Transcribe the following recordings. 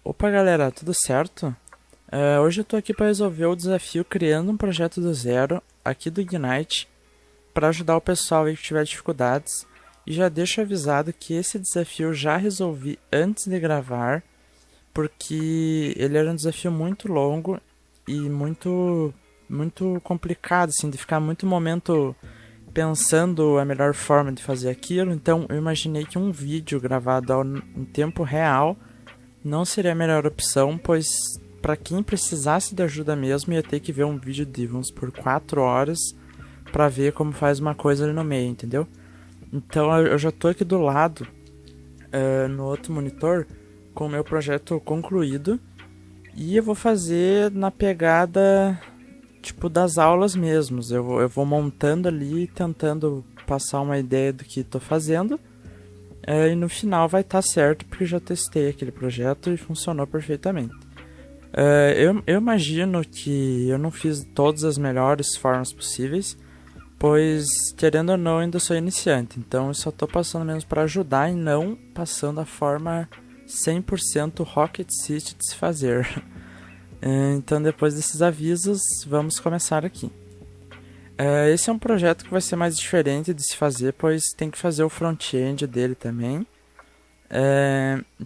Opa galera, tudo certo? Hoje eu tô aqui para resolver o desafio criando um projeto do zero aqui do Ignite para ajudar o pessoal aí que tiver dificuldades. E já deixo avisado que esse desafio eu já resolvi antes de gravar, porque ele era um desafio muito longo e muito complicado, assim, de ficar muito momento pensando a melhor forma de fazer aquilo. Então eu imaginei que um vídeo gravado em tempo real não seria a melhor opção, pois para quem precisasse de ajuda mesmo ia ter que ver um vídeo de uns por 4 horas para ver como faz uma coisa ali no meio, entendeu? Então eu já tô aqui do lado, no outro monitor, com o meu projeto concluído. E eu vou fazer na pegada tipo das aulas mesmos. Eu vou montando ali, tentando passar uma ideia do que tô fazendo. E no final vai estar certo, porque eu já testei aquele projeto e funcionou perfeitamente. Eu imagino que eu não fiz todas as melhores formas possíveis, pois, querendo ou não, ainda sou iniciante. Então eu só tô passando mesmo para ajudar e não passando a forma 100% Rocket City de se fazer. Então, depois desses avisos, vamos começar aqui. Esse é um projeto que vai ser mais diferente de se fazer, pois tem que fazer o front-end dele também.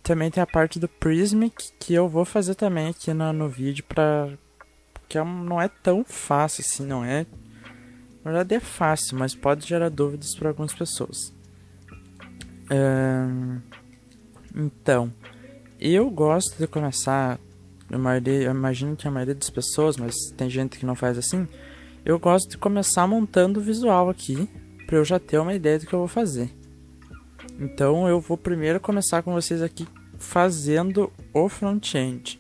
Também tem a parte do Prismic, que eu vou fazer também aqui no vídeo, porque não é tão fácil assim, não é? Na verdade é fácil, mas pode gerar dúvidas para algumas pessoas. Então, eu gosto de começar, eu imagino que a maioria das pessoas, mas tem gente que não faz assim. Eu gosto de começar montando o visual aqui, para eu já ter uma ideia do que eu vou fazer. Então eu vou primeiro começar com vocês aqui fazendo o front-end.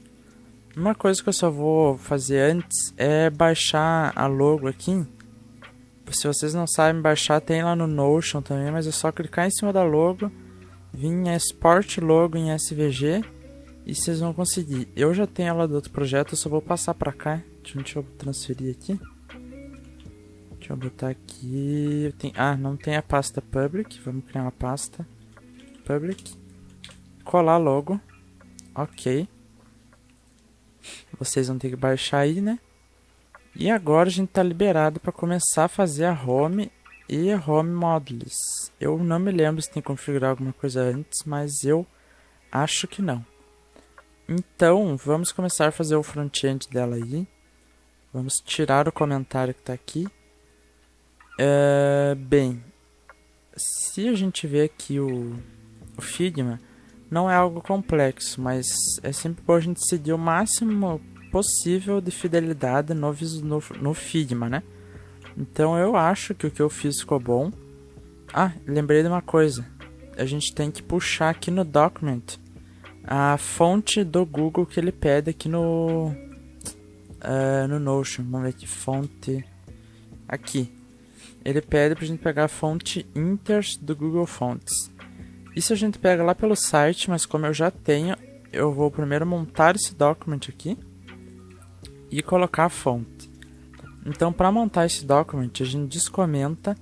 Uma coisa que eu só vou fazer antes é baixar a logo aqui. Se vocês não sabem baixar, tem lá no Notion também, mas é só clicar em cima da logo, vir em Export Logo em SVG e vocês vão conseguir. Eu já tenho ela do outro projeto, eu só vou passar pra cá. Deixa eu transferir aqui. Deixa eu botar aqui. Não tem a pasta Public, vamos criar uma pasta Public. Colar logo. Ok. Vocês vão ter que baixar aí, né? E agora a gente está liberado para começar a fazer a home e a home modules. Eu não me lembro se tem que configurar alguma coisa antes, mas eu acho que não. Então, vamos começar a fazer o front-end dela aí. Vamos tirar o comentário que está aqui. Bem, se a gente ver aqui o Figma, não é algo complexo, mas é sempre bom a gente seguir o máximo possível de fidelidade no Figma, né? Então eu acho que o que eu fiz ficou bom. Lembrei de uma coisa. A gente tem que puxar aqui no document a fonte do Google que ele pede aqui no Notion. Vamos ver que fonte. Aqui. Ele pede pra gente pegar a fonte Inters do Google Fonts. Isso a gente pega lá pelo site, mas como eu já tenho, eu vou primeiro montar esse document aqui e colocar a fonte. Então, para montar esse document, a gente descomenta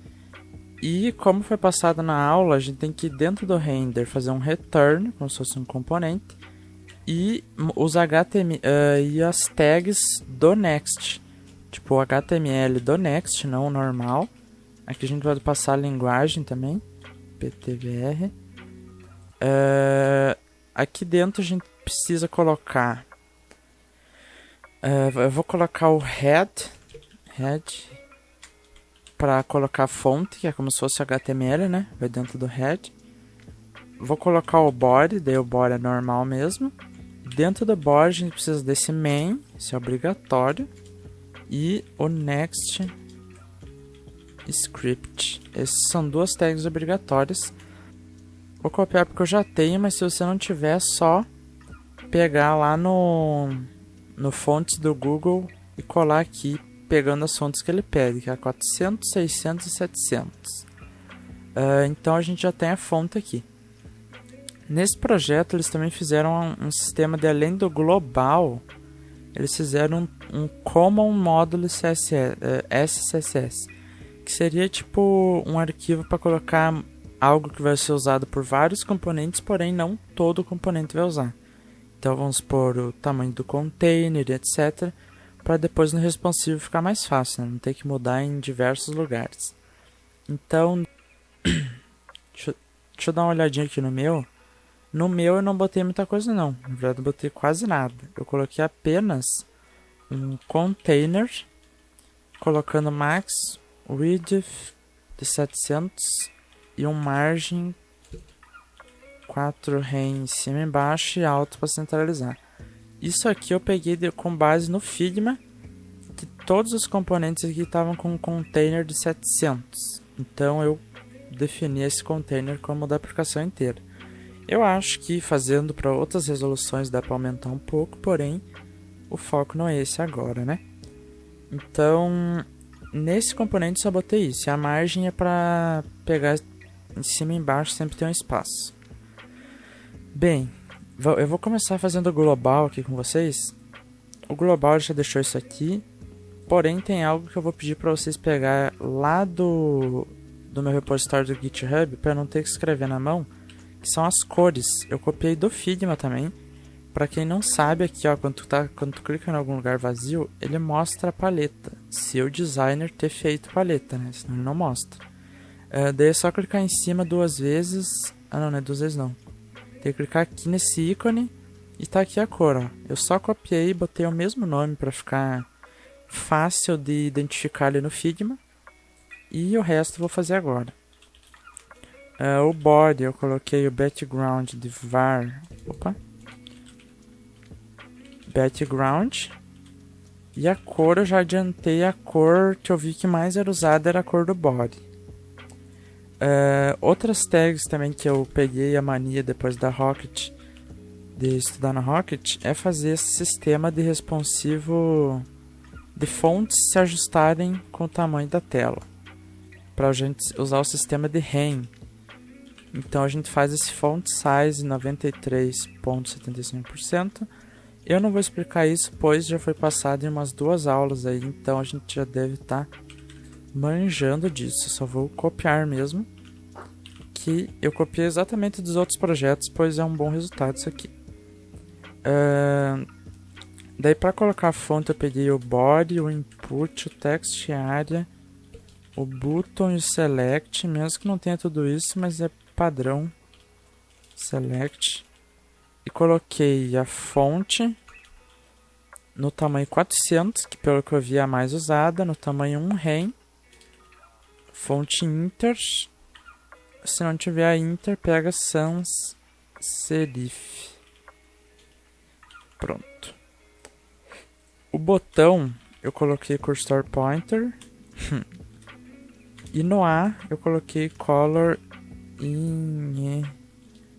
e, como foi passado na aula, a gente tem que ir dentro do render fazer um return, como se fosse um componente, e os HTML e as tags do next, tipo o HTML do next, não o normal. Aqui a gente vai passar a linguagem também, PTBR. Aqui dentro a gente precisa colocar. Eu vou colocar o head para colocar a fonte, que é como se fosse HTML, né? Vai dentro do head. Vou colocar o body, daí o body é normal mesmo. Dentro do body a gente precisa desse main, isso é obrigatório. E o next script. Essas são duas tags obrigatórias. Vou copiar porque eu já tenho, mas se você não tiver, é só pegar lá no fontes do Google e colar aqui, pegando as fontes que ele pede, que é 400, 600 e 700. Então a gente já tem a fonte aqui. Nesse projeto eles também fizeram um sistema de, além do global, eles fizeram um Common Module SCSS, que seria tipo um arquivo para colocar algo que vai ser usado por vários componentes, porém não todo componente vai usar. Então vamos supor o tamanho do container, etc. Para depois no responsive ficar mais fácil, né? Não ter que mudar em diversos lugares. Então, deixa eu dar uma olhadinha aqui no meu. No meu eu não botei muita coisa não, na verdade não botei quase nada. Eu coloquei apenas um container, colocando max width de 700 e um margem 4 rem em cima e embaixo e alto para centralizar. Isso aqui eu peguei com base no Figma, que todos os componentes aqui estavam com um container de 700. Então eu defini esse container como da aplicação inteira. Eu acho que fazendo para outras resoluções dá para aumentar um pouco, porém o foco não é esse agora, né? Então, nesse componente só botei isso. E a margem é para pegar em cima e embaixo, sempre tem um espaço. Bem, eu vou começar fazendo o global aqui com vocês. O global já deixou isso aqui, porém tem algo que eu vou pedir para vocês pegar lá do meu repositório do GitHub, para não ter que escrever na mão, que são as cores. Eu copiei do Figma também. Para quem não sabe, aqui ó, quando tu clica em algum lugar vazio, ele mostra a paleta. Se o designer ter feito paleta, né? Senão ele não mostra. Daí é só clicar em cima 2 vezes. Ah não, não é 2 vezes não. Tem que clicar aqui nesse ícone e tá aqui a cor, ó. Eu só copiei e botei o mesmo nome para ficar fácil de identificar ali no Figma. E o resto eu vou fazer agora. O body eu coloquei o background de var. Background. E a cor eu já adiantei, a cor que eu vi que mais era usada era a cor do body. Outras tags também que eu peguei a mania depois da Rocket, de estudar na Rocket, é fazer esse sistema de responsivo de fontes se ajustarem com o tamanho da tela, para a gente usar o sistema de REM. Então a gente faz esse font size 93,75%. Eu não vou explicar isso, pois já foi passado em umas 2 aulas aí, então a gente já deve estar manjando disso. Só vou copiar mesmo, que eu copiei exatamente dos outros projetos, pois é um bom resultado isso aqui. Daí para colocar a fonte eu peguei o body, o input, o text area, o button e o select, mesmo que não tenha tudo isso, mas é padrão select. E coloquei a fonte no tamanho 400, que pelo que eu vi é a mais usada, no tamanho 1 rem. Fonte inter. Se não tiver a inter, pega sans serif. Pronto. O botão eu coloquei cursor pointer. E no A eu coloquei color in...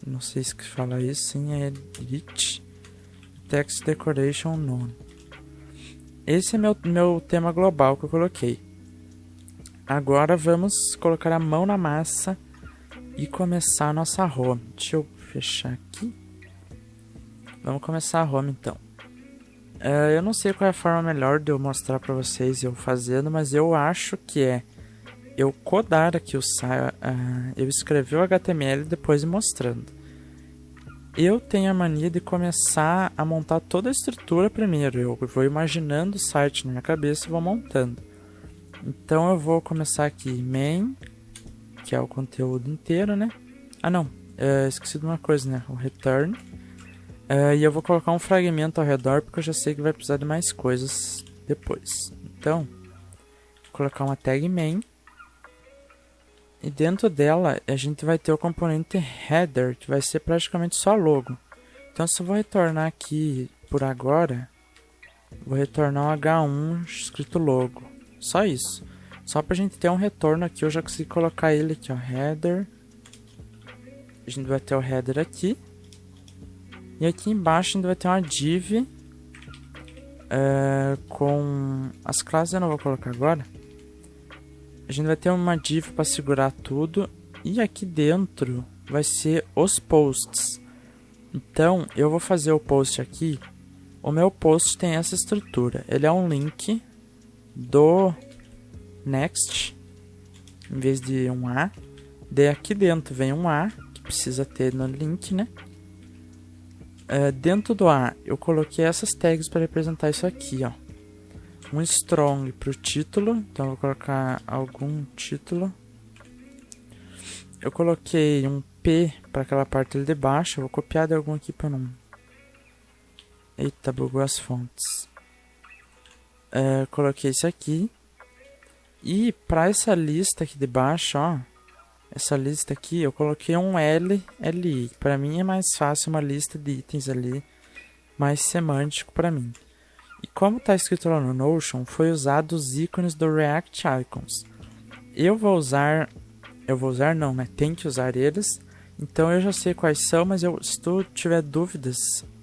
Não sei se fala isso, em edit. Text decoration none. Esse é meu tema global que eu coloquei. Agora vamos colocar a mão na massa e começar a nossa home. Deixa eu fechar aqui. Vamos começar a home então. Eu não sei qual é a forma melhor de eu mostrar para vocês eu fazendo, mas eu acho que é eu codar aqui eu escrever o HTML e depois ir mostrando. Eu tenho a mania de começar a montar toda a estrutura primeiro. Eu vou imaginando o site na minha cabeça e vou montando. Então eu vou começar aqui main, que é o conteúdo inteiro, né? Ah não, esqueci de uma coisa, né? O return. E eu vou colocar um fragmento ao redor, porque eu já sei que vai precisar de mais coisas depois. Então, vou colocar uma tag main. E dentro dela, a gente vai ter o componente header, que vai ser praticamente só logo. Então, se eu vou retornar aqui, por agora, vou retornar um H1 escrito logo. Só isso. Só pra gente ter um retorno aqui, eu já consegui colocar ele aqui, ó, header. A gente vai ter o header aqui. E aqui embaixo a gente vai ter uma div com as classes, eu não vou colocar agora. A gente vai ter uma div para segurar tudo. E aqui dentro vai ser os posts. Então, eu vou fazer o post aqui. O meu post tem essa estrutura. Ele é um link do next, em vez de um A. Daí aqui dentro vem um A, que precisa ter no link, né? Dentro do A, eu coloquei essas tags para representar isso aqui, ó. Um strong para o título, então eu vou colocar algum título. Eu coloquei um P para aquela parte ali de baixo, eu vou copiar de algum aqui para não... Eita, bugou as fontes. Coloquei isso aqui. E para essa lista aqui de baixo, ó, essa lista aqui, eu coloquei um LI. Para mim é mais fácil uma lista de itens ali, mais semântico para mim. E como está escrito lá no Notion, foi usado os ícones do React Icons. Eu vou usar não, né? Tem que usar eles. Então eu já sei quais são, mas se tu tiver dúvidas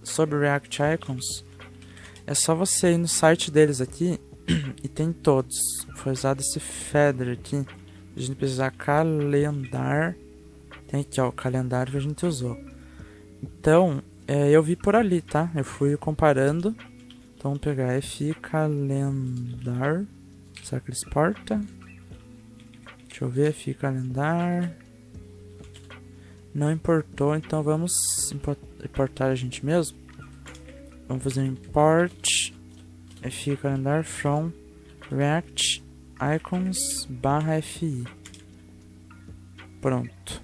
sobre React Icons, é só você ir no site deles aqui e tem todos. Foi usado esse feather aqui. A gente precisa calendar. Tem aqui, ó, o calendário que a gente usou. Então, eu vi por ali, tá? Eu fui comparando. Então, vamos pegar FI calendar. Será que ele exporta? Deixa eu ver, FI calendar. Não importou, então vamos importar a gente mesmo. Vamos fazer um import FI calendar from React Icons /FI. Pronto.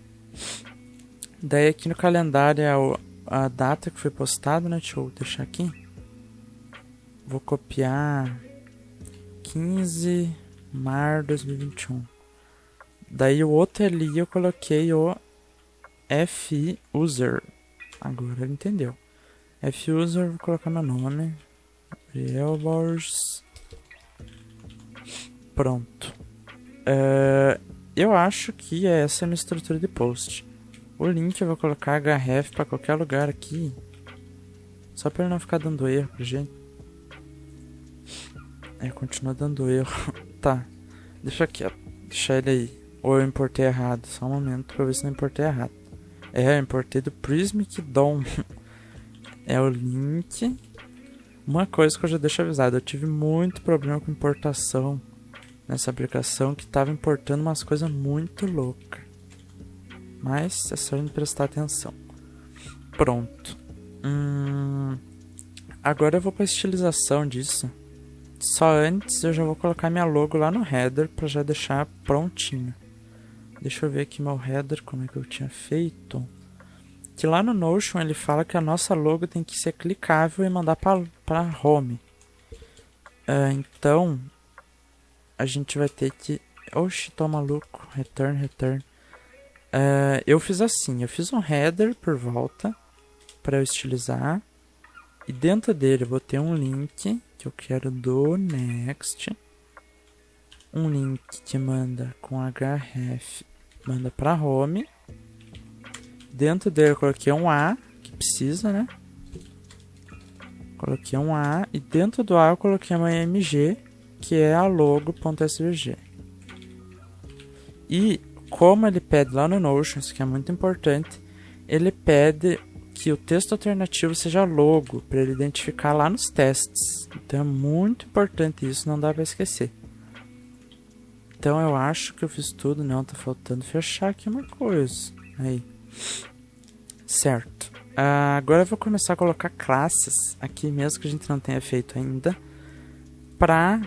Daí aqui no calendário é a data que foi postada, né? Deixa eu deixar aqui. Vou copiar 15 de março de 2021. Daí o outro ali eu coloquei o FI user. Agora ele entendeu. FI user, vou colocar meu nome. Realbars. Pronto. Eu acho que essa é a minha estrutura de post. O link eu vou colocar href para qualquer lugar aqui. Só para ele não ficar dando erro pra gente. Continua dando erro. Tá. Deixa aqui, ó. Deixa ele aí. Ou eu importei errado. Só um momento pra ver se não importei errado. Eu importei do Prismic DOM. É o link. Uma coisa que eu já deixo avisado. Eu tive muito problema com importação nessa aplicação, que tava importando umas coisas muito loucas. Mas é só a gente prestar atenção. Pronto. Agora eu vou para a estilização disso. Só antes eu já vou colocar minha logo lá no header para já deixar prontinho. Deixa eu ver aqui meu header, como é que eu tinha feito. Que lá no Notion ele fala que a nossa logo tem que ser clicável e mandar para home. Então a gente vai ter que... Oxi, tô maluco. Return. Eu fiz assim, eu fiz um header por volta para eu estilizar. E dentro dele eu vou ter um link que eu quero do next. Um link que manda com href, manda para home. Dentro dele eu coloquei um A, que precisa, né? Coloquei um A. E dentro do A eu coloquei uma img, que é a logo.svg. E como ele pede lá no Notion, isso que é muito importante, ele pede que o texto alternativo seja logo, para ele identificar lá nos testes. Então é muito importante isso, não dá para esquecer. Então eu acho que eu fiz tudo, não, tá faltando fechar aqui uma coisa. Aí. Certo. Agora eu vou começar a colocar classes aqui, mesmo que a gente não tenha feito ainda, para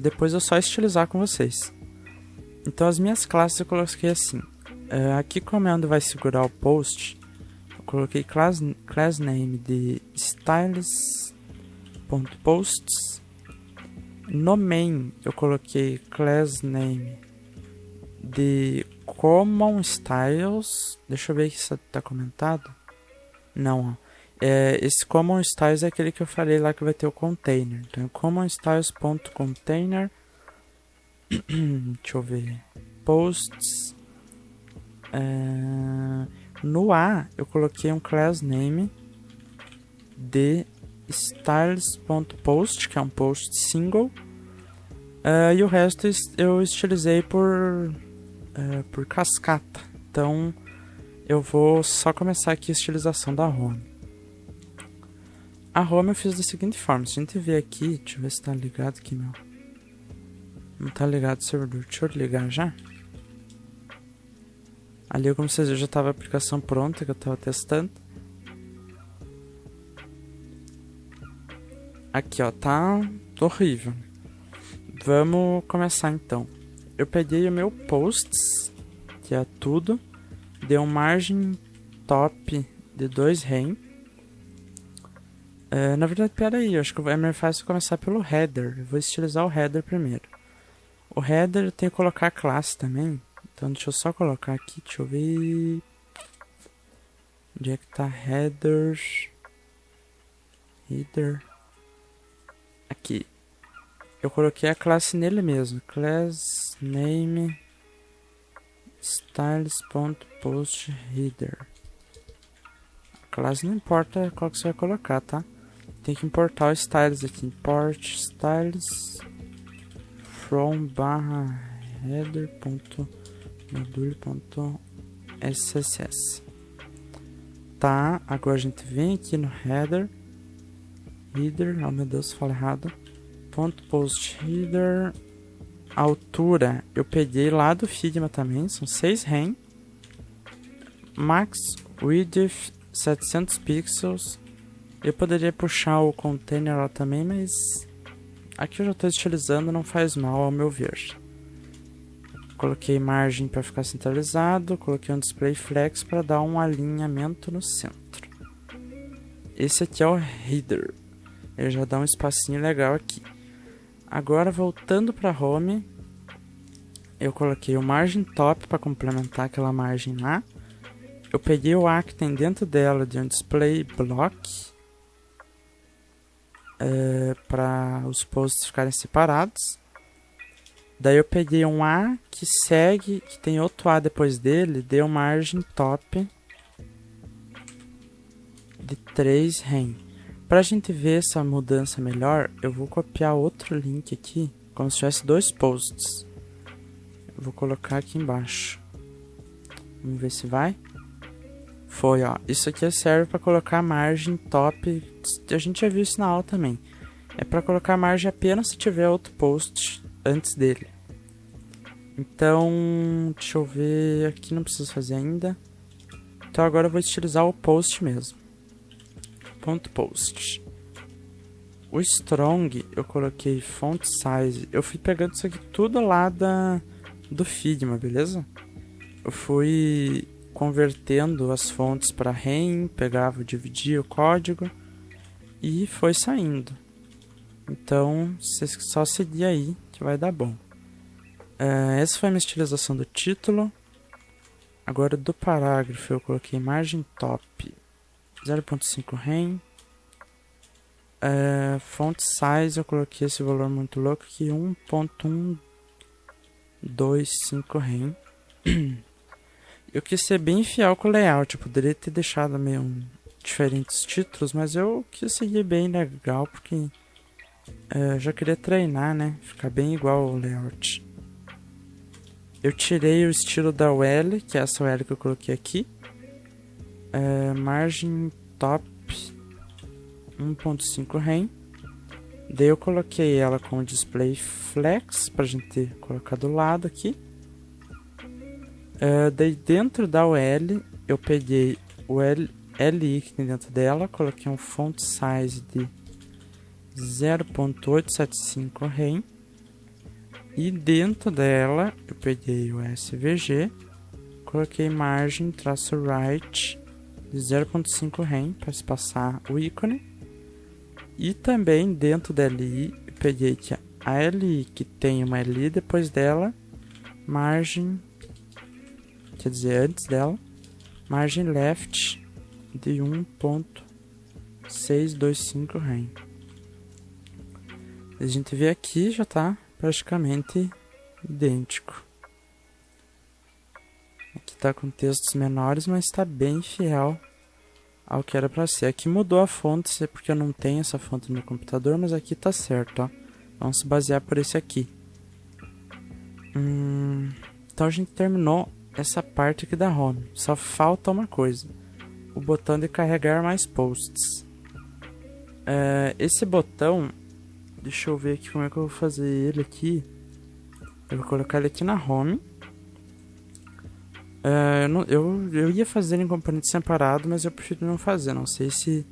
depois eu só estilizar com vocês. Então as minhas classes eu coloquei assim. Aqui como é onde vai segurar o post, eu coloquei class name de styles.posts. No main eu coloquei class name de common styles. Deixa eu ver se isso tá comentado. Não, ó. Esse common styles é aquele que eu falei lá que vai ter o container. Então common styles.container. Deixa eu ver. Posts. No A eu coloquei um class name de styles.post, que é um post single. E o resto eu estilizei por cascata. Então eu vou só começar aqui a estilização da home. A home eu fiz da seguinte forma. Se a gente ver aqui, deixa eu ver se tá ligado aqui, meu. Não tá ligado o servidor. Deixa eu ligar já. Ali, como vocês viram, já estava a aplicação pronta que eu estava testando. Aqui, ó, tá horrível. Vamos começar então. Eu peguei o meu posts, que é tudo, dei uma margem top de 2 rem. Na verdade, peraí, eu acho que é mais fácil começar pelo header. Eu vou estilizar o header primeiro. O header eu tenho que colocar a classe também. Então deixa eu só colocar aqui, deixa eu ver. Onde é que tá header? Header. Aqui. Eu coloquei a classe nele mesmo. Class name styles.postHeader. A classe não importa qual que você vai colocar, tá? Tem que importar o styles aqui. Import styles from barra header.module.sss. Tá, agora a gente vem aqui no header. Oh meu Deus, falei errado. .postHeader. Altura eu peguei lá do Figma também, são 6 rem. Max width 700 pixels. Eu poderia puxar o container lá também, mas aqui eu já estou estilizando, não faz mal ao meu ver. Coloquei margem para ficar centralizado, coloquei um display flex para dar um alinhamento no centro. Esse aqui é o header, ele já dá um espacinho legal aqui. Agora voltando para home, eu coloquei o margem top para complementar aquela margem lá. Eu peguei o A que tem dentro dela de um display block para os posts ficarem separados. Daí eu peguei um A que segue, que tem outro A depois dele, deu margem top de 3 rem. Pra gente ver essa mudança melhor, eu vou copiar outro link aqui, como se tivesse 2 posts. Eu vou colocar aqui embaixo. Vamos ver se vai. Foi, ó. Isso aqui serve para colocar margem top. A gente já viu isso na aula também. É para colocar margem apenas se tiver outro post antes dele. Então, deixa eu ver. Aqui não preciso fazer ainda. Então agora eu vou estilizar o post mesmo. .post. O strong eu coloquei font size. Eu fui pegando isso aqui tudo lá do Figma, beleza? Eu fui convertendo as fontes para rem, pegava, dividia o código e foi saindo. Então, vocês só seguir aí que vai dar bom. Essa foi a minha estilização do título. Agora do parágrafo eu coloquei margem top 0.5 rem. Font size eu coloquei esse valor muito louco aqui, 1.125 rem. Eu quis ser bem fiel com o layout, eu poderia ter deixado meio diferentes títulos, mas eu quis seguir bem legal, porque já queria treinar, né? Ficar bem igual ao layout. Eu tirei o estilo da UL, que é essa UL que eu coloquei aqui. Margem top 1.5 rem. Daí eu coloquei ela com o display flex, pra gente colocar do lado aqui. Daí dentro da UL eu peguei o LI que tem dentro dela, coloquei um font size de 0.875 rem. E dentro dela eu peguei o SVG, coloquei margem traço right de 0.5 rem para espaçar o ícone. E também dentro da LI eu peguei que a LI que tem uma LI depois dela, margem, quer dizer antes dela, margem left de 1.625 rem. A gente vê aqui já está praticamente idêntico. Aqui está com textos menores, mas está bem fiel ao que era para ser. Aqui mudou a fonte, porque eu não tenho essa fonte no meu computador, mas aqui está certo, ó. Vamos se basear por esse aqui. Então a gente terminou essa parte aqui da home. Só falta uma coisa: o botão de carregar mais posts. Esse botão, deixa eu ver aqui como é que eu vou fazer ele aqui. Eu vou colocar ele aqui na home. Eu ia fazer em componente separado, mas eu prefiro não fazer. Não sei se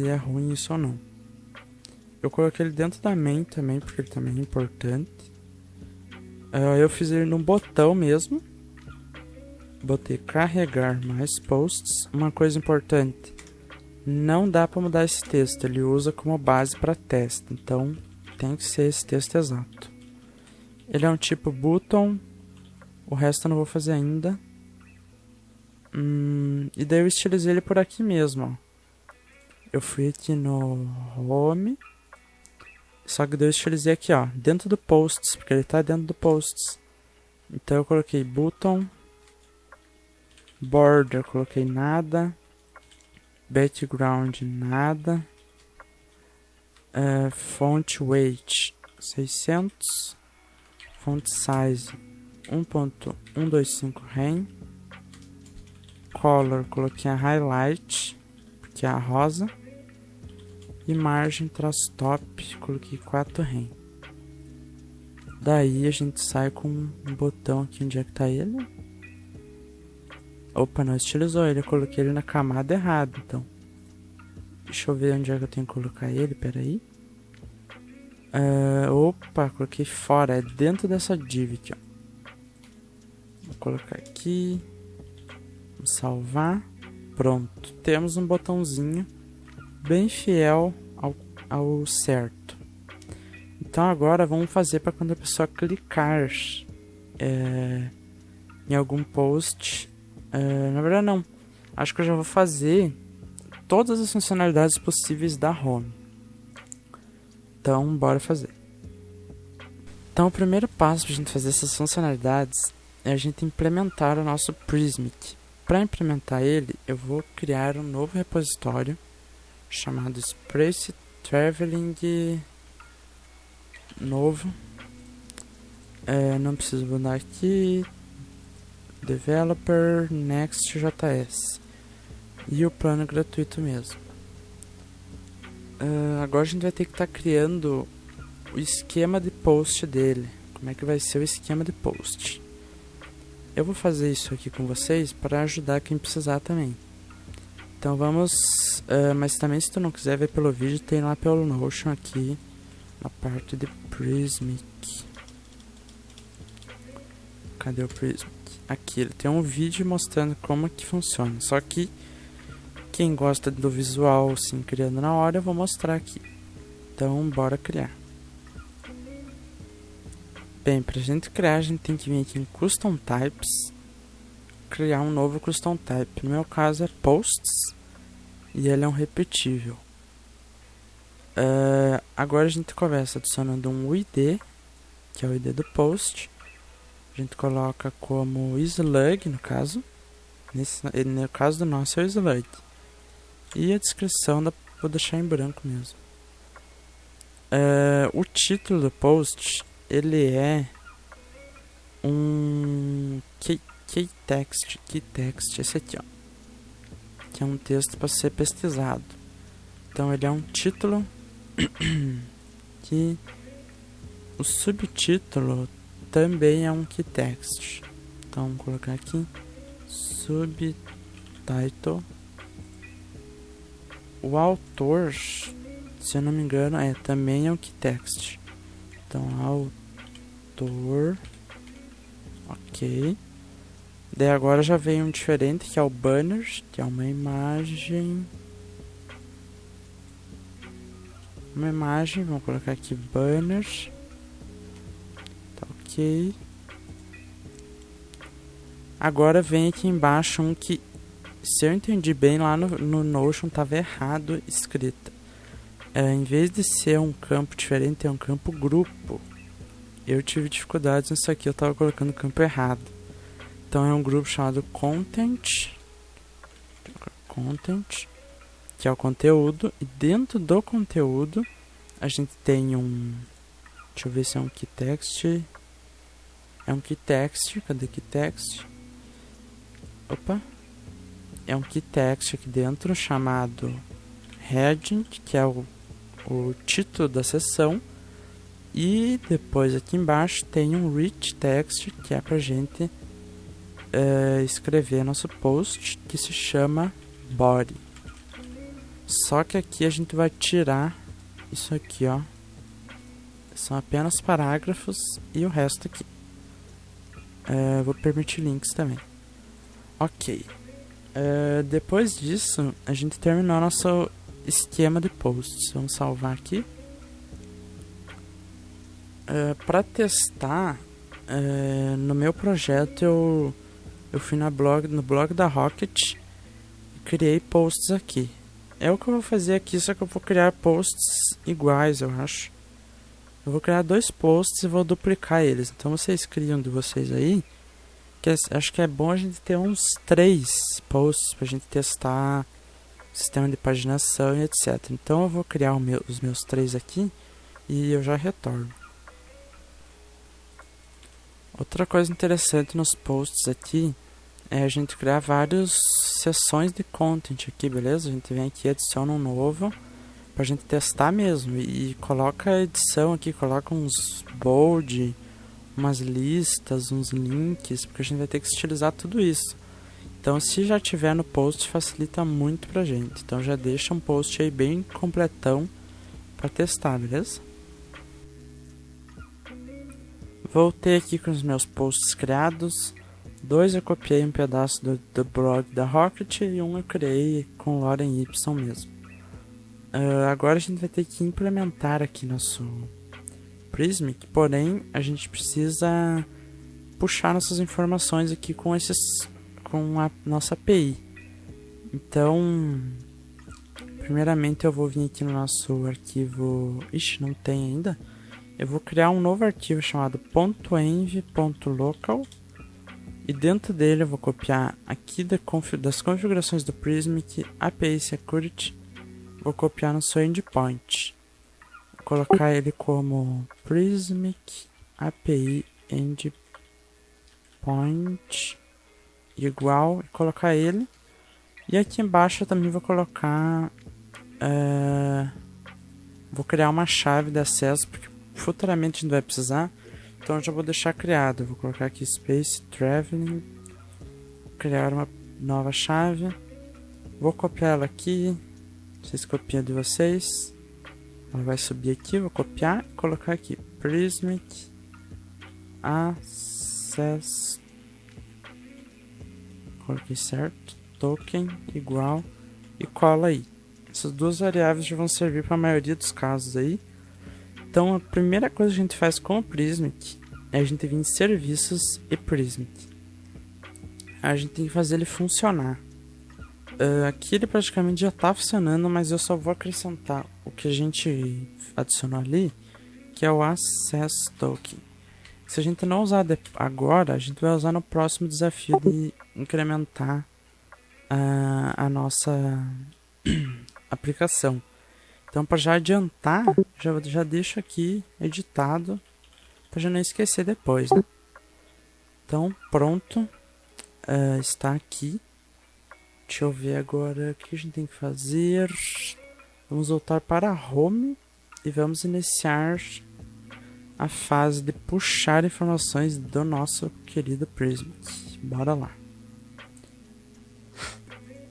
é ruim isso ou não. Eu coloquei ele dentro da main também, porque ele também é importante. Eu fiz ele num botão mesmo. Botei carregar mais posts. Uma coisa importante, não dá para mudar esse texto, ele usa como base para teste, então tem que ser esse texto exato. Ele é um tipo button, o resto eu não vou fazer ainda. E daí eu estilizei ele por aqui mesmo, ó. Eu fui aqui no home, só que daí eu estilizei aqui, ó, dentro do posts, porque ele tá dentro do posts. Então eu coloquei button, border, coloquei nada, background nada, font weight 600, font size 1.125 rem, color coloquei a highlight, porque é a rosa, e margem traço top coloquei 4 rem. Daí a gente sai com um botão aqui, onde é que tá ele? Opa, não estilizou ele, eu coloquei ele na camada errada, então. Deixa eu ver onde é que eu tenho que colocar ele, peraí. Opa, coloquei fora, é dentro dessa div aqui, ó. Vou colocar aqui. Vamos salvar. Pronto, temos um botãozinho bem fiel ao certo. Então agora vamos fazer para quando a pessoa clicar em algum post. Na verdade não, acho que eu já vou fazer todas as funcionalidades possíveis da home. Então bora fazer. Então o primeiro passo para a gente fazer essas funcionalidades é a gente implementar o nosso Prismic. Para implementar ele, eu vou criar um novo repositório chamado Space Traveling novo. Não preciso mudar aqui. Developer Next.js e o plano gratuito mesmo. Agora a gente vai ter que estar criando o esquema de post dele. Como é que vai ser o esquema de post? Eu vou fazer isso aqui com vocês para ajudar quem precisar também. Então vamos, mas também se tu não quiser ver pelo vídeo, tem lá pelo Notion aqui na parte de Prismic. Cadê o Prismic? Aqui ele tem um vídeo mostrando como que funciona. Só que quem gosta do visual assim criando na hora, eu vou mostrar aqui. Então bora criar. Bem, pra gente criar, a gente tem que vir aqui em Custom Types, criar um novo Custom Type. No meu caso é Posts e ele é um repetível. Agora a gente começa adicionando um ID, que é o ID do post. A gente coloca como slug, no caso. No caso do nosso é o slug. E a descrição vou deixar em branco mesmo. O título do post, ele é um key text, esse aqui, ó, que é um texto para ser pesquisado. Então ele é um título que o subtítulo também é um key text. Então vamos colocar aqui subtitle. O autor, se eu não me engano, também é um key text. Então autor, ok. Daí agora já vem um diferente, que é o banner, que é uma imagem. Vamos colocar aqui banner. Tá ok. Agora vem aqui embaixo um que, se eu entendi bem, lá no Notion estava errado escrito. Em vez de ser um campo diferente, é um campo grupo. Eu tive dificuldades nisso aqui, eu estava colocando o campo errado. Então é um grupo chamado Content, que é o conteúdo, e dentro do conteúdo a gente tem um, deixa eu ver se é um key text. É um key text, cadê key text? Opa! É um key text aqui dentro chamado heading, que é o título da seção, e depois aqui embaixo tem um rich text, que é pra gente escrever nosso post, que se chama body. Só que aqui a gente vai tirar isso aqui, ó. São apenas parágrafos e o resto aqui. Vou permitir links também. Ok. Depois disso, a gente terminou nosso esquema de posts. Vamos salvar aqui. Para testar, no meu projeto eu fui no blog da Rocket e criei posts aqui. É o que eu vou fazer aqui, só que eu vou criar posts iguais, eu acho. Eu vou criar 2 posts e vou duplicar eles. Então vocês criam de vocês aí, que acho que é bom a gente ter uns 3 posts pra gente testar sistema de paginação e etc. Então eu vou criar os meus 3 aqui e eu já retorno. Outra coisa interessante nos posts aqui é a gente criar várias seções de content aqui, beleza? A gente vem aqui e adiciona um novo pra gente testar mesmo. E coloca a edição aqui, coloca uns bold, umas listas, uns links, porque a gente vai ter que estilizar tudo isso. Então se já tiver no post, facilita muito pra gente. Então já deixa um post aí bem completão pra testar, beleza? Voltei aqui com os meus posts criados. 2 eu copiei um pedaço do blog da Rocket e um eu criei com Lorem Y mesmo. Agora a gente vai ter que implementar aqui nosso Prismic, porém a gente precisa puxar nossas informações aqui com a nossa API. Então, primeiramente eu vou vir aqui no nosso arquivo, não tem ainda. Eu vou criar um novo arquivo chamado .env.local e dentro dele eu vou copiar aqui das configurações do Prismic API Security, vou copiar no seu endpoint. Vou colocar ele como Prismic API Endpoint igual e colocar ele. E aqui embaixo eu também vou colocar vou criar uma chave de acesso, porque futuramente a gente vai precisar. Então eu já vou deixar criado. Vou colocar aqui Space Traveling, criar uma nova chave. Vou copiar ela aqui. Vocês copiam de vocês. Ela vai subir aqui, vou copiar e colocar aqui Prismic Access. Coloquei certo. Token igual e cola aí. Essas 2 variáveis já vão servir para a maioria dos casos aí. Então a primeira coisa que a gente faz com o Prismic é a gente vir em serviços e Prismic. A gente tem que fazer ele funcionar. Aqui ele praticamente já está funcionando, mas eu só vou acrescentar o que a gente adicionou ali, que é o Access Token. Se a gente não usar agora, a gente vai usar no próximo desafio de incrementar a nossa aplicação. Então, para já adiantar, já deixo aqui editado, para já não esquecer depois, né? Então, pronto, está aqui. Deixa eu ver agora o que a gente tem que fazer. Vamos voltar para Home e vamos iniciar a fase de puxar informações do nosso querido Prismic. Bora lá.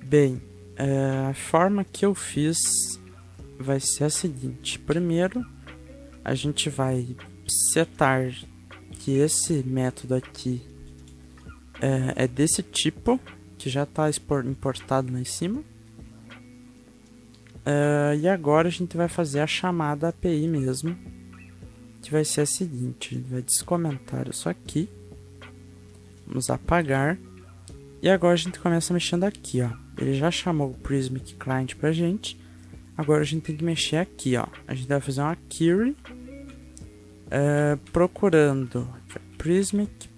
Bem, a forma que eu fiz vai ser a seguinte. Primeiro, a gente vai setar que esse método aqui é desse tipo, que já está importado lá em cima. E agora a gente vai fazer a chamada API mesmo, que vai ser a seguinte. A gente vai descomentar isso aqui, vamos apagar, e agora a gente começa mexendo aqui, ó. Ele já chamou o Prismic Client pra gente. Agora a gente tem que mexer aqui, ó. A gente vai fazer uma query procurando Prismic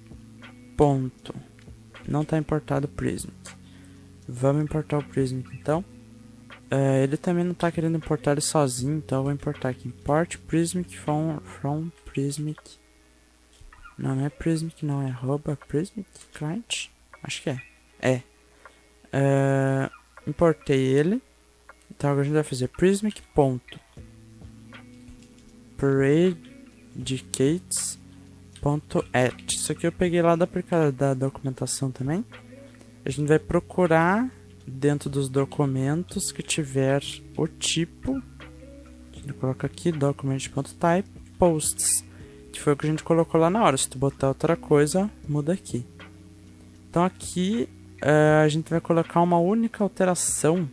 ponto. Não está importado o Prismic. Vamos importar o Prismic então. Ele também não está querendo importar ele sozinho, então eu vou importar aqui. Import Prismic from Prismic. Não é Prismic, não, é arroba Prismic Client. Acho que é. Importei ele. Então agora a gente vai fazer Prismic ponto predicates .at. Isso aqui eu peguei lá da documentação também. A gente vai procurar dentro dos documentos que tiver o tipo. A gente coloca aqui document.type posts, que foi o que a gente colocou lá na hora. Se tu botar outra coisa, muda aqui. Então aqui a gente vai colocar uma única alteração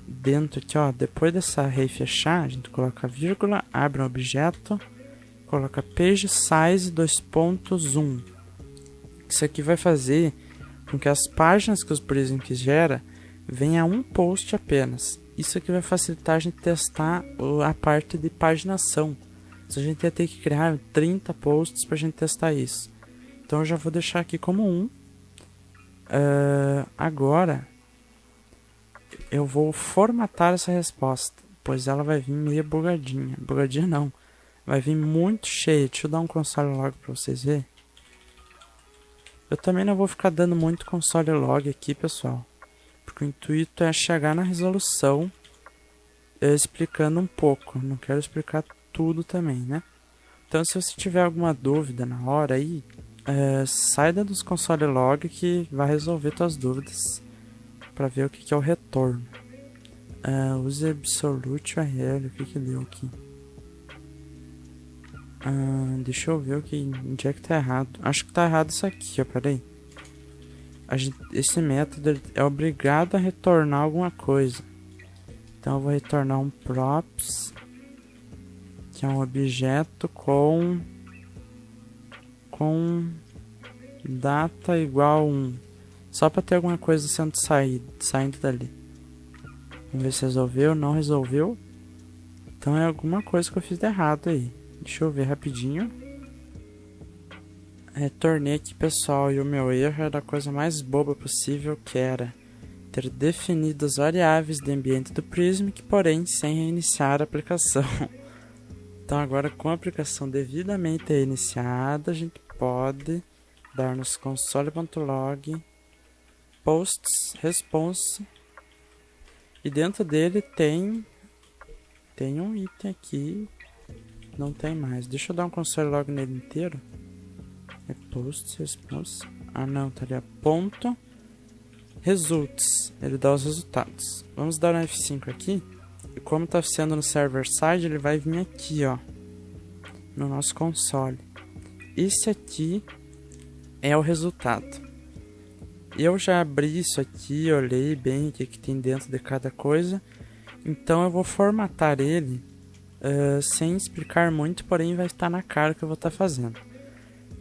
dentro aqui, ó. Depois dessa array fechar, a gente coloca vírgula, abre um objeto, coloca page size 2.zoom. Isso aqui vai fazer com que as páginas que os Prism gera venha um post apenas. Isso aqui vai facilitar a gente testar a parte de paginação. Se a gente ia ter que criar 30 posts para a gente testar isso. Então eu já vou deixar aqui como um. Agora eu vou formatar essa resposta, pois ela vai vir meio bugadinha. Bugadinha não, vai vir muito cheia. Deixa eu dar um console log para vocês verem. Eu também não vou ficar dando muito console log aqui, pessoal, porque o intuito é chegar na resolução explicando um pouco. Não quero explicar tudo também, né? Então, se você tiver alguma dúvida na hora aí, saia dos console log que vai resolver suas dúvidas para ver o que é o retorno. Use absolute URL, o que deu aqui? Deixa eu ver onde é que tá errado. Acho que tá errado isso aqui, ó, peraí. Esse método é obrigado a retornar alguma coisa. Então eu vou retornar um props, que é um objeto com data igual 1. Só para ter alguma coisa saindo dali. Vamos ver se resolveu. Não resolveu. Então é alguma coisa que eu fiz de errado aí. Deixa eu ver rapidinho. Retornei aqui, pessoal, e o meu erro era a coisa mais boba possível, que era ter definido as variáveis de ambiente do Prism, porém sem reiniciar a aplicação. Então agora, com a aplicação devidamente reiniciada, a gente pode dar nos console.log posts response, e dentro dele tem um item aqui. Não tem mais. Deixa eu dar um console log nele inteiro. É posts response. Não, tá ali a ponto results. Ele dá os resultados. Vamos dar um F5 aqui. E como tá sendo no server side, ele vai vir aqui, ó, no nosso console. Esse aqui é o resultado. Eu já abri isso aqui, olhei bem o que tem dentro de cada coisa. Então eu vou formatar ele sem explicar muito, porém vai estar na cara que eu vou estar fazendo.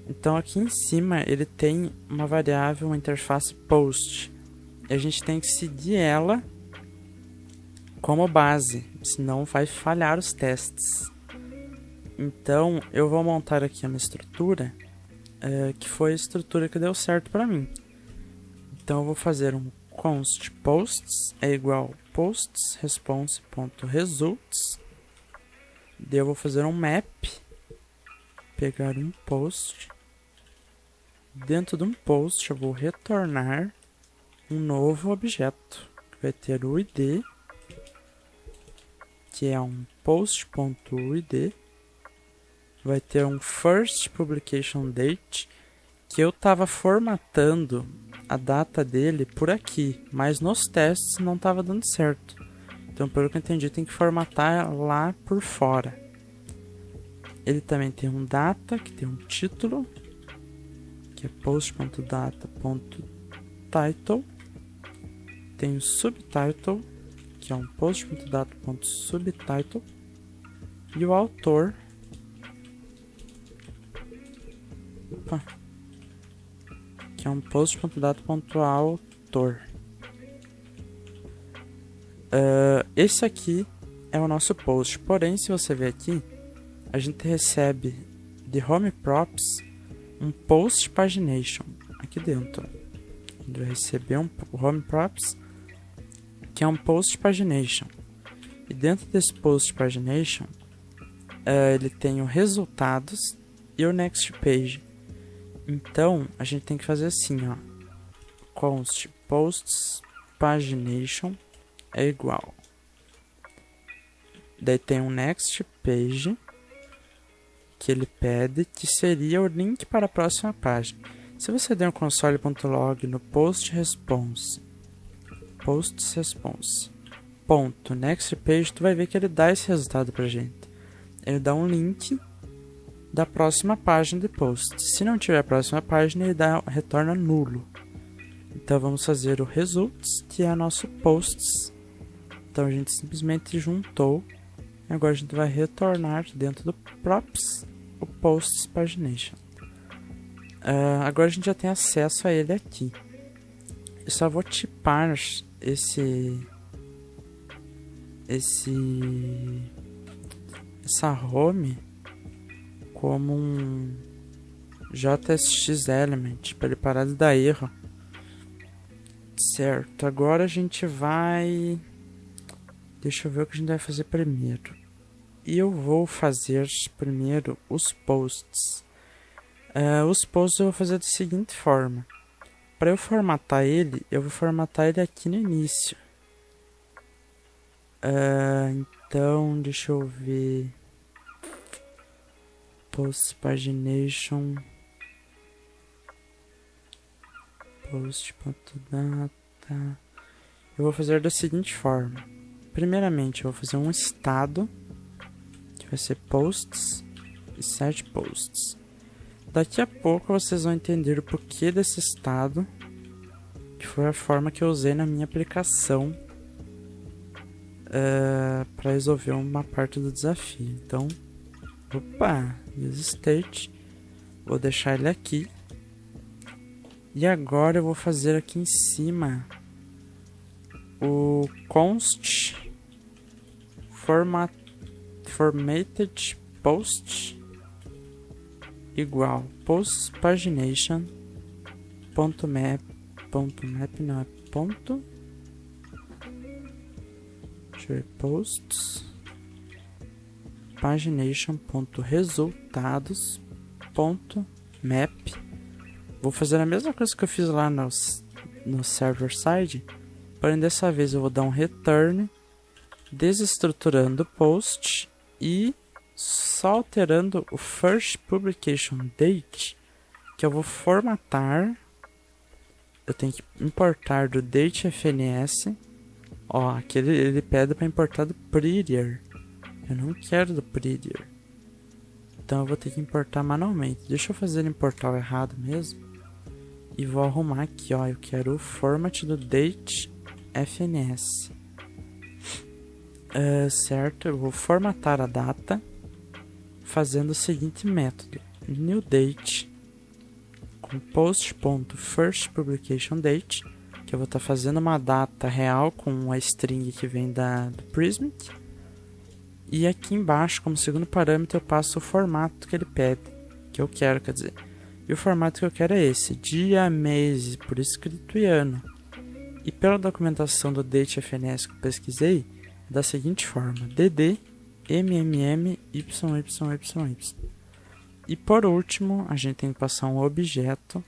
Então aqui em cima ele tem uma variável, uma interface post. E a gente tem que seguir ela como base, senão vai falhar os testes. Então eu vou montar aqui uma estrutura que foi a estrutura que deu certo para mim. Então eu vou fazer um const posts é igual posts response.results. Daí eu vou fazer um map, pegar um post. Dentro de um post eu vou retornar um novo objeto, que vai ter o id, que é um post.id. Vai ter um first publication date, que eu estava formatando a data dele por aqui, mas nos testes não estava dando certo. Então, pelo que eu entendi, tem que formatar lá por fora. Ele também tem um data, que tem um título, que é post.data.title. Tem o subtitle, que é um post.data.subtitle. E o autor, que é um post.data.autor. Esse aqui é o nosso post. Porém, se você ver aqui, a gente recebe de home props um post pagination aqui dentro. A gente vai receber um home props, que é um post pagination. E dentro desse post pagination, ele tem os resultados e o next page. Então a gente tem que fazer assim, ó, const posts pagination é igual, daí tem um next page, que ele pede, que seria o link para a próxima página. Se você der um console.log no post response, ponto next page, tu vai ver que ele dá esse resultado pra gente. Ele dá um link da próxima página de post. Se não tiver a próxima página, ele retorna nulo. Então vamos fazer o results, que é nosso posts. Então a gente simplesmente juntou. E agora a gente vai retornar dentro do props o posts pagination. Agora a gente já tem acesso a ele aqui. Eu só vou tipar essa home como um JSX element para ele parar de dar erro. Certo, agora a gente vai... Deixa eu ver o que a gente vai fazer primeiro. E eu vou fazer primeiro os posts. Os posts eu vou fazer da seguinte forma. Para eu formatar ele, eu vou formatar ele aqui no início. Então, deixa eu ver. Post pagination. Post.data. Eu vou fazer da seguinte forma. Primeiramente, eu vou fazer um estado, que vai ser posts e set posts. Daqui a pouco vocês vão entender o porquê desse estado, que foi a forma que eu usei na minha aplicação para resolver uma parte do desafio. Então, use state, vou deixar ele aqui. E agora eu vou fazer aqui em cima o const formatted post igual post pagination .map não é ponto, deixa eu ver, posts pagination.resultados.map. Vou fazer a mesma coisa que eu fiz lá no server side, porém dessa vez eu vou dar um return desestruturando o post e só alterando o first publication date, que eu vou formatar. Eu tenho que importar do datefns. Aqui ele pede para importar do prettier. Eu não quero do prettier, então eu vou ter que importar manualmente. Deixa eu fazer ele importar o errado mesmo. E vou arrumar aqui, eu quero o format do datefns. Certo, eu vou formatar a data fazendo o seguinte método: new date com post.firstPublicationDate, que eu vou estar fazendo uma data real com a string que vem do Prismic. E aqui embaixo, como segundo parâmetro, eu passo o formato que ele pede, que eu quero, quer dizer. E o formato que eu quero é esse: dia, mês, por escrito e ano. E pela documentação do datefns que eu pesquisei, da seguinte forma: dd mmm yyyy. E por último, a gente tem que passar um objeto,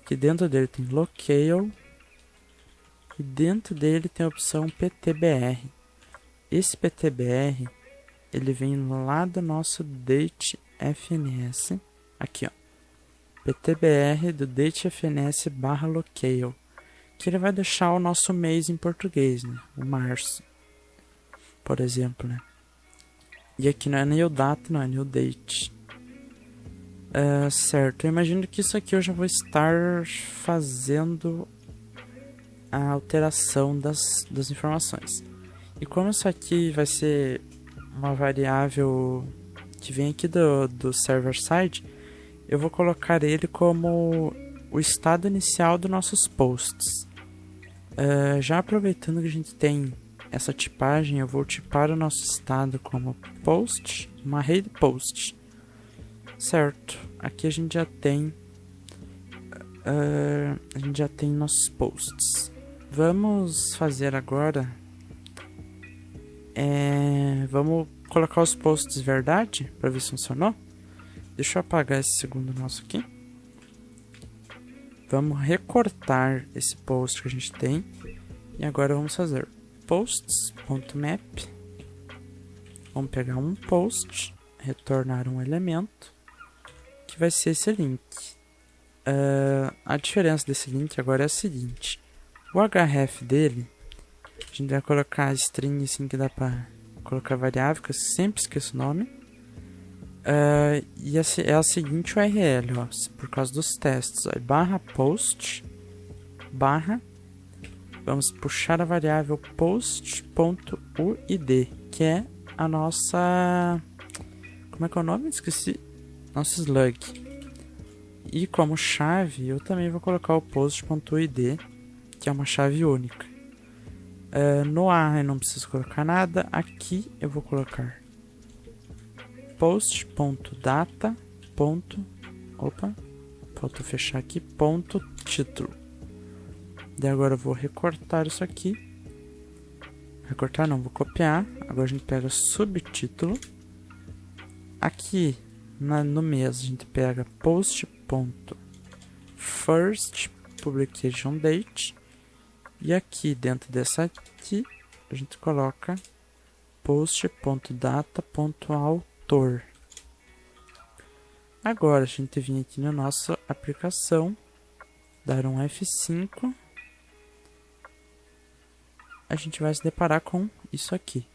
que dentro dele tem locale, e dentro dele tem a opção ptbr. Esse ptbr, ele vem lá do nosso datefns, aqui ptbr do datefns /locale, que ele vai deixar o nosso mês em português, né? O março, por exemplo, né? E aqui não é new date, não é new date. Certo, eu imagino que isso aqui eu já vou estar fazendo a alteração das informações. E como isso aqui vai ser uma variável que vem aqui do server side, eu vou colocar ele como o estado inicial dos nossos posts. Já aproveitando que a gente tem essa tipagem, eu vou tipar o nosso estado como post, uma array de post. Certo, aqui a gente já tem nossos posts. Vamos fazer agora, vamos colocar os posts verdade para ver se funcionou. Deixa eu apagar esse segundo nosso aqui. Vamos recortar esse post que a gente tem. E agora vamos fazer posts.map. Vamos pegar um post retornar um elemento, que vai ser esse link. A diferença desse link agora é a seguinte: o href dele, a gente vai colocar a string assim que dá pra colocar variável, que eu sempre esqueço o nome. E é a seguinte URL, ó, por causa dos testes, ó, /post vamos puxar a variável post.uid, que é a nossa, como é que é o nome? Esqueci. Nosso slug. E como chave, eu também vou colocar o post.id, que é uma chave única. No A eu não preciso colocar nada. Aqui eu vou colocar post.data. Opa, falta fechar aqui. Título. Daí agora eu vou recortar isso aqui. Recortar não, vou copiar. Agora a gente pega subtítulo. Aqui no mês a gente pega post.first publication date. E aqui dentro dessa aqui a gente coloca post.data.autor. Agora a gente vem aqui na nossa aplicação, dar um F5, a gente vai se deparar com isso aqui.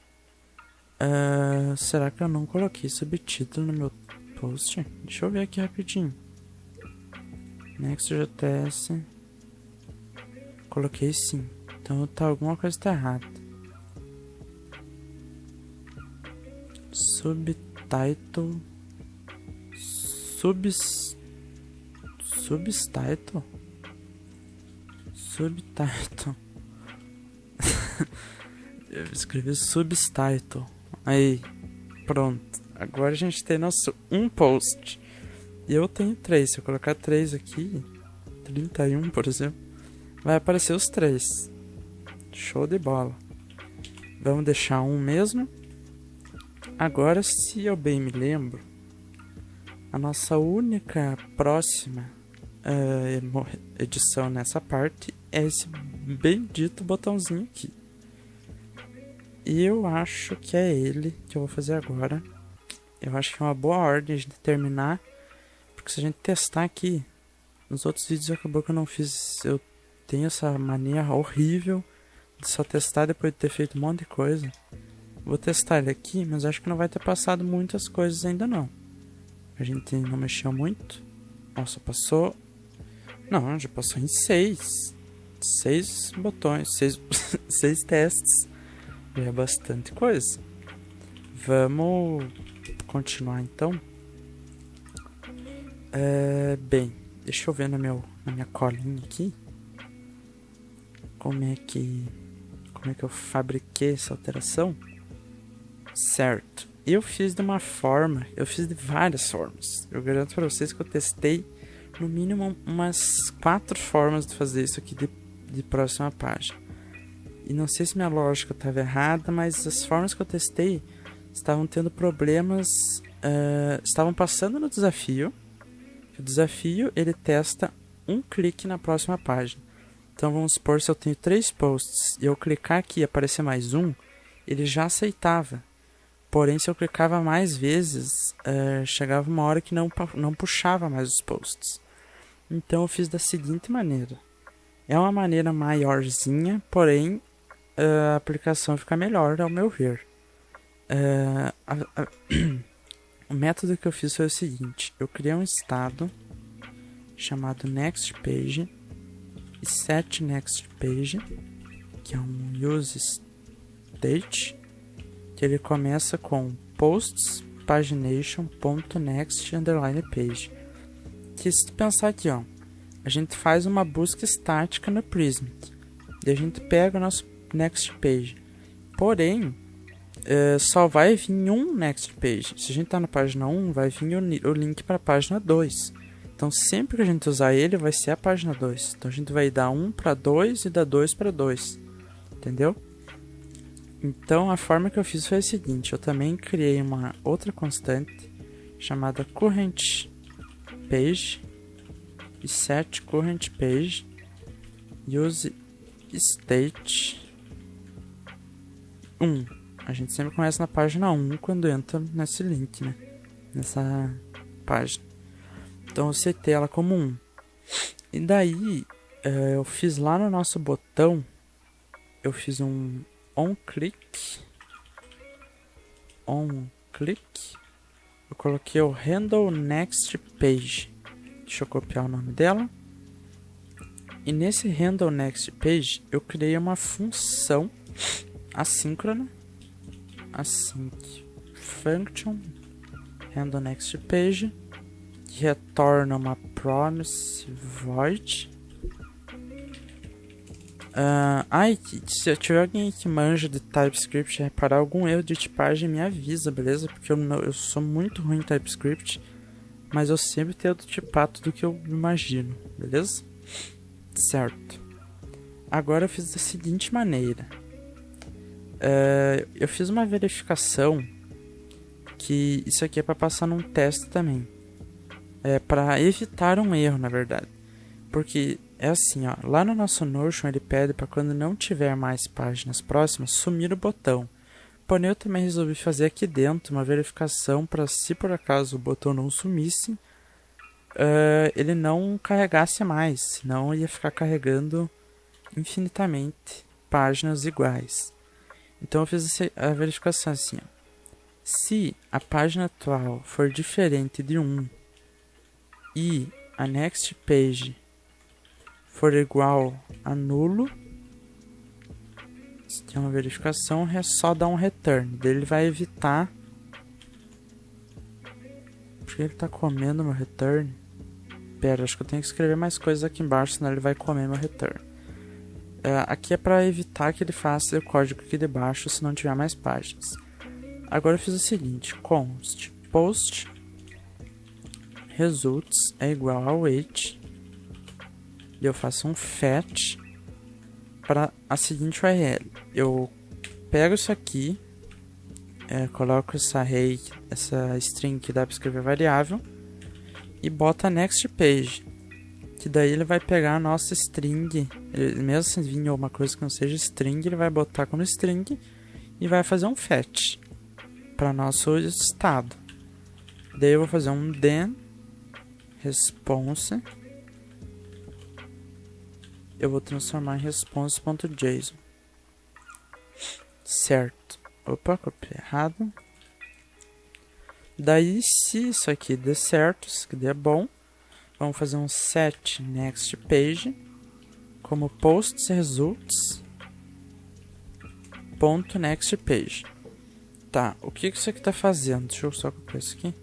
Será que eu não coloquei subtítulo no meu post? Deixa eu ver aqui rapidinho. Next.js. Coloquei sim. Então alguma coisa está errada. Subtitle. Subtitle. Eu escrevi subtitle. Aí, pronto. Agora a gente tem nosso um post. E eu tenho 3. Se eu colocar 3 aqui, 31 por exemplo, vai aparecer os 3. Show de bola. Vamos deixar um mesmo. Agora, se eu bem me lembro, a nossa única próxima edição nessa parte é esse bendito botãozinho aqui. E eu acho que é ele que eu vou fazer agora. Eu acho que é uma boa ordem de terminar, porque se a gente testar aqui, nos outros vídeos acabou que eu não fiz. Eu tenho essa mania horrível de só testar depois de ter feito um monte de coisa. Vou testar ele aqui, mas acho que não vai ter passado muitas coisas ainda não. A gente não mexeu muito. Nossa, passou... Não, já passou em 6. 6 botões, 6 testes. Já é bastante coisa. Vamos continuar então. Bem, deixa eu ver na minha colinha aqui como é que eu fabriquei essa alteração. Certo, eu fiz de uma forma, eu fiz de várias formas. Eu garanto para vocês que eu testei no mínimo umas 4 formas de fazer isso aqui de próxima página. E não sei se minha lógica estava errada, mas as formas que eu testei estavam tendo problemas, estavam passando no desafio. O desafio ele testa um clique na próxima página. Então vamos supor, se eu tenho 3 posts e eu clicar aqui e aparecer mais um, ele já aceitava. Porém, se eu clicava mais vezes, chegava uma hora que não puxava mais os posts. Então eu fiz da seguinte maneira. É uma maneira maiorzinha, porém a aplicação fica melhor ao meu ver. O método que eu fiz foi o seguinte: eu criei um estado chamado next page e set next page, que é um use state, que ele começa com posts pagination.next underline page. Que se tu pensar aqui, ó, a gente faz uma busca estática no Prismic e a gente pega o nosso next page. Porém, só vai vir um next page. Se a gente está na página 1, vai vir o link para a página 2. Então, sempre que a gente usar ele, vai ser a página 2. Então, a gente vai dar 1 para 2 e dar 2 para 2. Entendeu? Então, a forma que eu fiz foi a seguinte. Eu também criei uma outra constante chamada current page e set current page use state 1. A gente sempre começa na página 1 quando entra nesse link, né? nessa página. Então eu setei ela como 1. E daí eu fiz lá no nosso botão, eu fiz um onClick. Eu coloquei o handle next page. Deixa eu copiar o nome dela. E nesse handle next page eu criei uma função assíncrona, async function handle next page, que retorna uma promise void. Se tiver alguém que manja de TypeScript e reparar algum erro de tipagem, me avisa, beleza? Porque eu sou muito ruim em TypeScript, mas eu sempre tento tipar tudo que eu imagino, beleza? Certo. Agora eu fiz da seguinte maneira. Eu fiz uma verificação, que isso aqui é para passar num teste também. É para evitar um erro, na verdade. Porque é assim, ó, lá no nosso Notion ele pede para quando não tiver mais páginas próximas, sumir o botão. Porém eu também resolvi fazer aqui dentro uma verificação para, se por acaso o botão não sumisse, ele não carregasse mais, senão ia ficar carregando infinitamente páginas iguais. Então eu fiz a verificação assim, ó. Se a página atual for diferente de 1 e a next page for igual a nulo, se tem uma verificação, é só dar um return. Daí ele vai evitar. Por que ele está comendo meu return? Pera, acho que eu tenho que escrever mais coisas aqui embaixo, senão ele vai comer meu return. Aqui é para evitar que ele faça o código aqui debaixo se não tiver mais páginas. Agora eu fiz o seguinte: const post results é igual ao weight, e eu faço um fetch para a seguinte URL. Eu pego isso aqui, coloco essa array, essa string que dá para escrever variável, e bota next page, que daí ele vai pegar a nossa string, mesmo se vir alguma coisa que não seja string, ele vai botar como string e vai fazer um fetch para nosso estado. Daí eu vou fazer um then response, eu vou transformar em response.json. Certo. Opa, copiei errado. Daí, se isso aqui der certo, se aqui der bom, vamos fazer um set next page como posts results ponto next page. Tá, o que isso aqui está fazendo? Deixa eu só copiar isso aqui.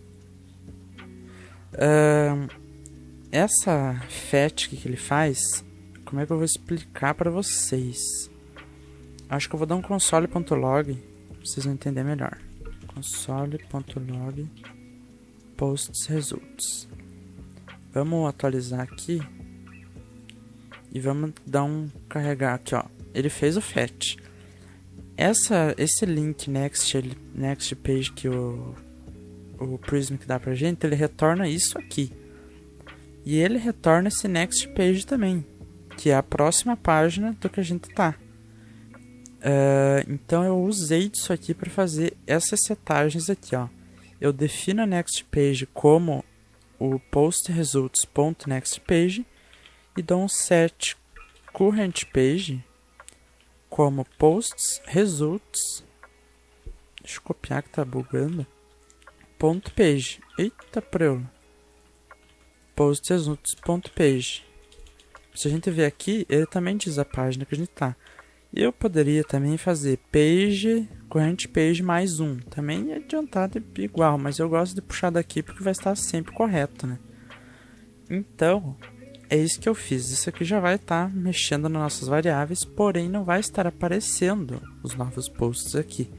Essa fetch que ele faz, como é que eu vou explicar para vocês? Acho que eu vou dar um console.log para vocês vão entender melhor. Console.log posts results. Vamos atualizar aqui e vamos dar um carregar aqui, ó. Ele fez o fetch. Esse link next page que o Prism que dá pra gente, ele retorna isso aqui. E ele retorna esse next page também, que é a próxima página do que a gente tá. Então eu usei disso aqui para fazer essas setagens aqui, ó. Eu defino a next page como o post results.nextPage e dou um set current page como posts results. Deixa eu copiar que tá bugando. Ponto page. Eita preula. Posts results ponto page. Se a gente ver aqui, ele também diz a página que a gente tá. Eu poderia também fazer page, current page mais um. Também é adiantado igual, mas eu gosto de puxar daqui porque vai estar sempre correto, né? Então, é isso que eu fiz. Isso aqui já vai estar mexendo nas nossas variáveis, porém não vai estar aparecendo os novos posts aqui.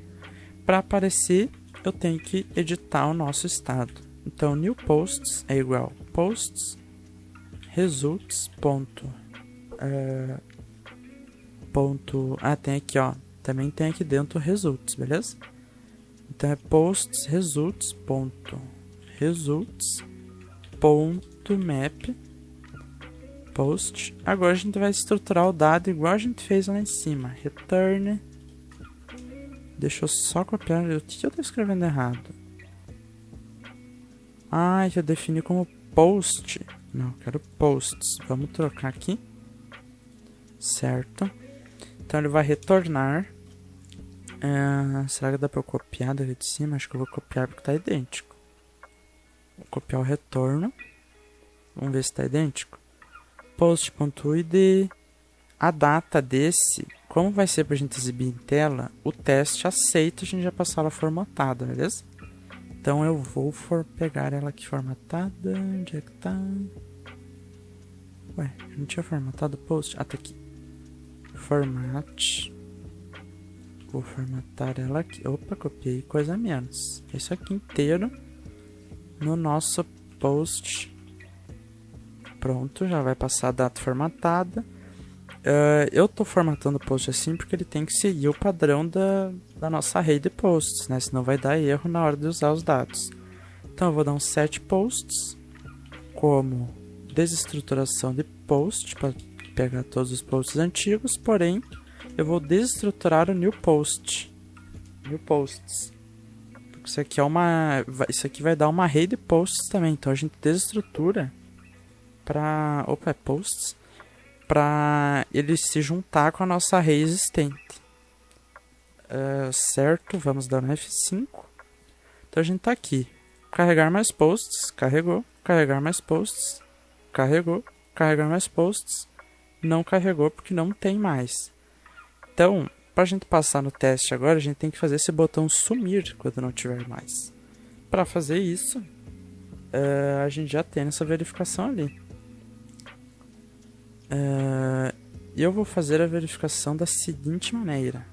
Para aparecer, eu tenho que editar o nosso estado. Então, new posts é igual posts results tem aqui, ó. Também tem aqui dentro results, beleza? Então é posts results map post. Agora a gente vai estruturar o dado igual a gente fez lá em cima. Return. Deixa eu só copiar. O que eu tô escrevendo errado? Ah, eu defini como post. Não, eu quero posts. Vamos trocar aqui. Certo. Então ele vai retornar. Será que dá pra eu copiar daqui de cima? Acho que eu vou copiar porque tá idêntico. Vou copiar o retorno. Vamos ver se tá idêntico. Post.id. A data desse, como vai ser pra gente exibir em tela, o teste aceita a gente já passar ela formatada, beleza? Então eu vou pegar ela aqui formatada. Onde é que tá? Ué, eu não tinha formatado o post? Ah, tá aqui. Format. Vou formatar ela aqui. Opa, copiei coisa menos. Isso aqui inteiro no nosso post. Pronto, já vai passar a data formatada. Eu tô formatando o post assim porque ele tem que seguir o padrão da nossa array de posts, né? Senão vai dar erro na hora de usar os dados. Então eu vou dar um set posts como desestruturação de post para pegar todos os posts antigos, porém eu vou desestruturar o new post. New posts. Porque isso aqui vai dar uma array de posts também, então a gente desestrutura para posts para ele se juntar com a nossa array existente. Certo, vamos dar um F5. Então a gente está aqui. Carregar mais posts, carregou. Carregar mais posts, carregou. Carregar mais posts, não carregou porque não tem mais. Então, para a gente passar no teste agora, a gente tem que fazer esse botão sumir quando não tiver mais. Para fazer isso, a gente já tem essa verificação ali. Eu vou fazer a verificação da seguinte maneira.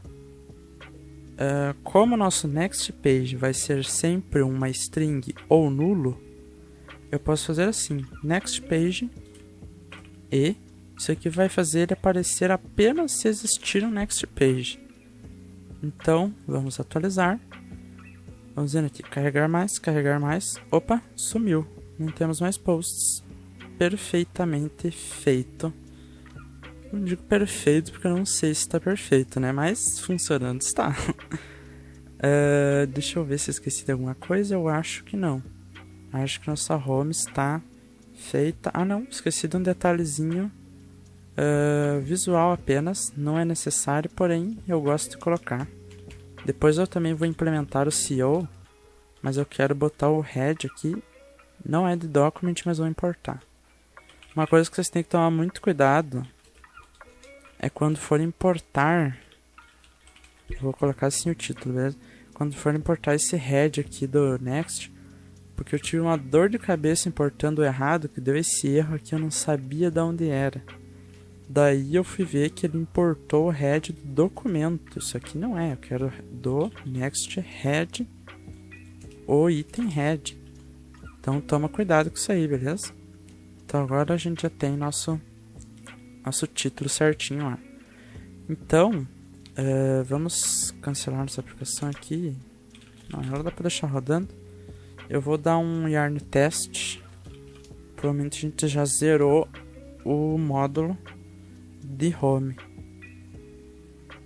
Como o nosso next page vai ser sempre uma string ou nulo, eu posso fazer assim, next page e isso aqui vai fazer ele aparecer apenas se existir um next page. Então, vamos atualizar. Vamos vendo aqui, carregar mais. Opa, sumiu. Não temos mais posts. Perfeitamente feito. Não digo perfeito porque eu não sei se está perfeito, né? Mas funcionando está. Deixa eu ver se eu esqueci de alguma coisa. Eu acho que não. Acho que nossa home está feita. Ah não, esqueci de um detalhezinho visual apenas. Não é necessário, porém eu gosto de colocar. Depois eu também vou implementar o CO. Mas eu quero botar o head aqui. Não é de document, mas vou importar. Uma coisa que vocês têm que tomar muito cuidado é quando for importar. Eu vou colocar assim o título, beleza? Quando for importar esse head aqui do Next, porque eu tive uma dor de cabeça importando errado, que deu esse erro aqui, eu não sabia de onde era. Daí eu fui ver que ele importou o head do documento. Isso aqui não é, eu quero do Next head, o item head. Então toma cuidado com isso aí, beleza? Então agora a gente já tem nosso título certinho lá. Então, vamos cancelar nossa aplicação aqui. Não, ela dá para deixar rodando. Eu vou dar um yarn test. Provavelmente a gente já zerou o módulo de home.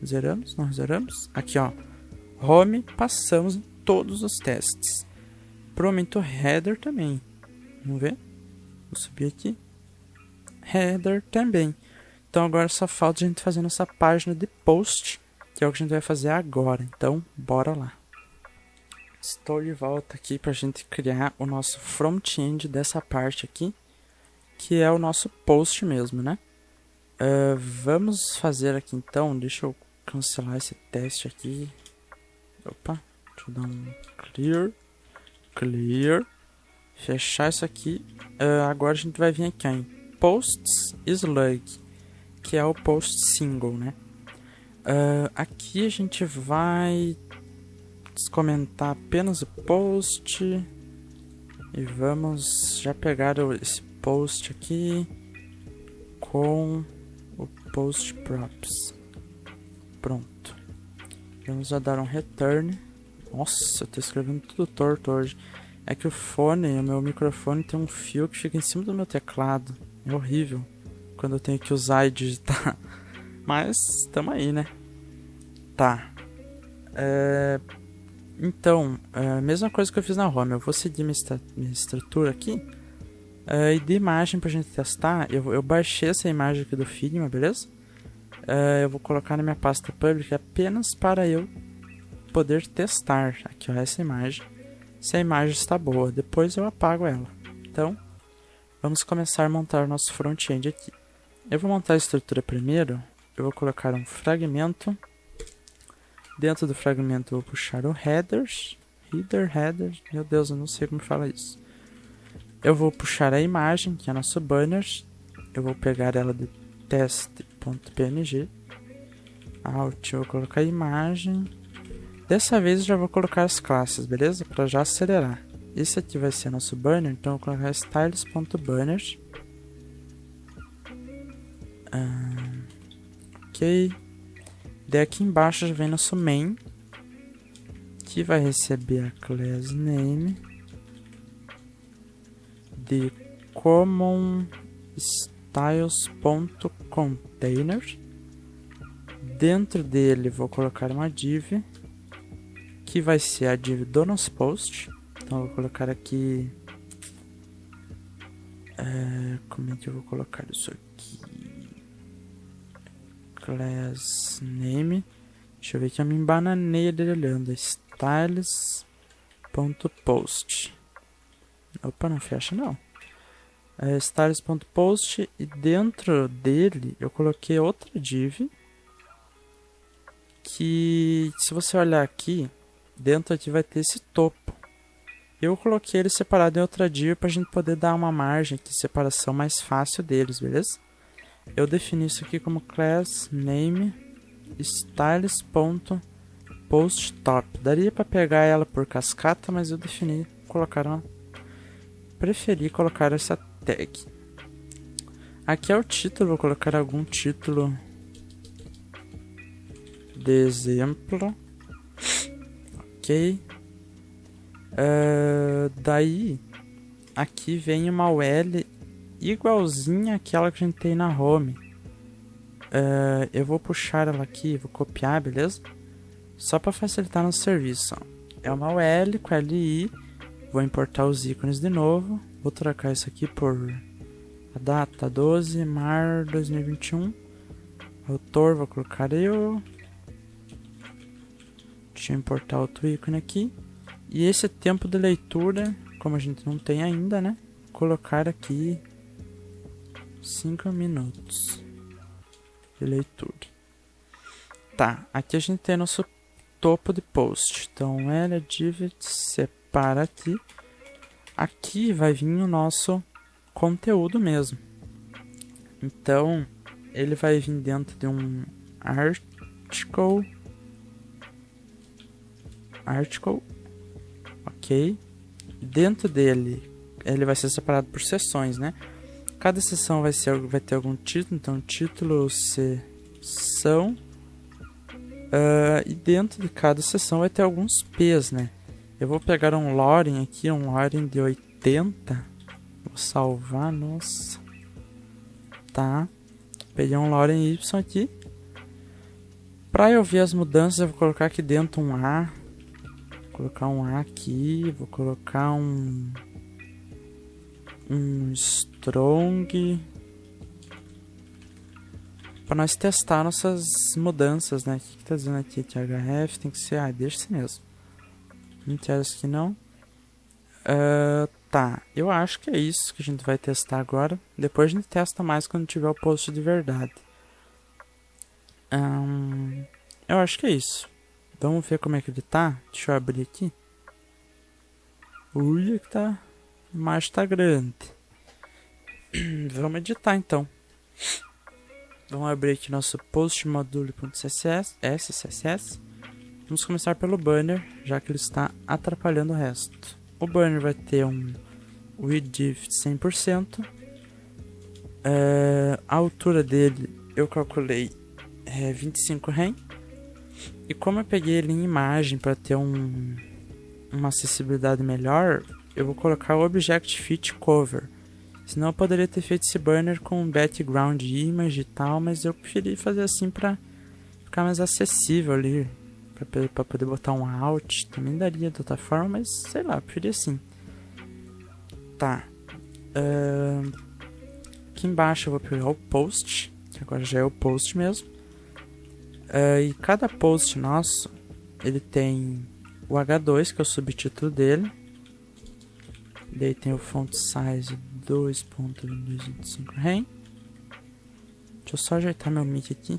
Zeramos? Não zeramos? Aqui ó, home, passamos em todos os testes. Provavelmente o header também. Vamos ver? Vou subir aqui. Header também. Então agora só falta a gente fazer nossa página de post, que é o que a gente vai fazer agora. Então, bora lá. Estou de volta aqui para a gente criar o nosso front-end dessa parte aqui, que é o nosso post mesmo, né? Vamos fazer aqui então, deixa eu cancelar esse teste aqui. Opa, deixa eu dar um clear, fechar isso aqui. Agora a gente vai vir aqui em posts slug, que é o post single, né? Aqui a gente vai descomentar apenas o post e vamos já pegar esse post aqui com o post props. Pronto. Vamos já dar um return. Nossa, eu tô escrevendo tudo torto hoje. É que o meu microfone tem um fio que fica em cima do meu teclado. É horrível quando eu tenho que usar e digitar. Mas, tamo aí, né? Tá. Então, a mesma coisa que eu fiz na home, eu vou seguir minha estrutura aqui. E de imagem pra gente testar, eu baixei essa imagem aqui do Figma, beleza? Eu vou colocar na minha pasta public apenas para eu poder testar. Aqui, ó, essa imagem. Se a imagem está boa, depois eu apago ela. Então, vamos começar a montar nosso front-end aqui. Eu vou montar a estrutura primeiro. Eu vou colocar um fragmento. Dentro do fragmento eu vou puxar o headers. Header. Meu Deus, eu não sei como fala isso. Eu vou puxar a imagem, que é nosso banner. Eu vou pegar ela de test.png. Alt, eu vou colocar a imagem. Dessa vez eu já vou colocar as classes, beleza? Para já acelerar. Esse aqui vai ser nosso banner, então eu vou colocar styles.banner. Ok. Daí aqui embaixo já vem nosso main, que vai receber a class name de common styles.container. Dentro dele vou colocar uma div, que vai ser a div do nosso post. Então eu vou colocar aqui, como é que eu vou colocar isso aqui? Class name. Deixa eu ver que eu me embananei dele olhando. Styles.post. Opa, não fecha não. Styles.post, e dentro dele eu coloquei outra div, que se você olhar aqui, dentro aqui vai ter esse topo. Eu coloquei ele separado em outra div para a gente poder dar uma margem de separação mais fácil deles, beleza? Eu defini isso aqui como class name styles.postTop. Daria para pegar ela por cascata, mas eu preferi colocar essa tag. Aqui é o título, vou colocar algum título de exemplo. Ok. Daí aqui vem uma UL igualzinha àquela que a gente tem na home. Eu vou puxar ela aqui, vou copiar, beleza? Só para facilitar nosso serviço. Ó. É uma UL com LI. Vou importar os ícones de novo. Vou trocar isso aqui por a data 12 de março de 2021. Autor, vou colocar eu. Deixa eu importar outro ícone aqui. E esse tempo de leitura, como a gente não tem ainda, né? Vou colocar aqui 5 minutos de leitura. Tá, aqui a gente tem nosso topo de post. Então, ela div separa aqui. Aqui vai vir o nosso conteúdo mesmo. Então, ele vai vir dentro de um article. Ok. Dentro dele, ele vai ser separado por seções, né? Cada seção vai ter algum título. Então, título, seção. E dentro de cada seção vai ter alguns P's, né? Eu vou pegar um loading aqui, um loading de 80. Vou salvar, nossa. Tá. Peguei um loading Y aqui. Para eu ver as mudanças, eu vou colocar aqui dentro um A. Vou colocar um A aqui. Vou colocar um strong. Para nós testar nossas mudanças, né? O que tá dizendo aqui? Que HF tem que ser... deixa assim mesmo. Não interessa que não. Tá, eu acho que é isso que a gente vai testar agora. Depois a gente testa mais quando tiver o post de verdade. Eu acho que é isso. Vamos ver como é que ele tá. Deixa eu abrir aqui. Ui, que tá... a imagem tá grande. Vamos editar então. Vamos abrir aqui nosso post module.css. Vamos começar pelo banner, já que ele está atrapalhando o resto. O banner vai ter um width de 100%. A altura dele eu calculei 25 rem. E como eu peguei ele em imagem para ter uma acessibilidade melhor, eu vou colocar o Object Fit Cover. Senão eu poderia ter feito esse banner com background image e tal, mas eu preferi fazer assim para ficar mais acessível ali, pra poder botar um out. Também daria de outra forma, mas sei lá, preferia assim. Tá. Aqui embaixo eu vou pegar o post, que agora já é o post mesmo. E cada post nosso, ele tem o H2, que é o subtítulo dele. Daí tem o font size 2.2225 rem. Deixa eu só ajeitar meu mic aqui.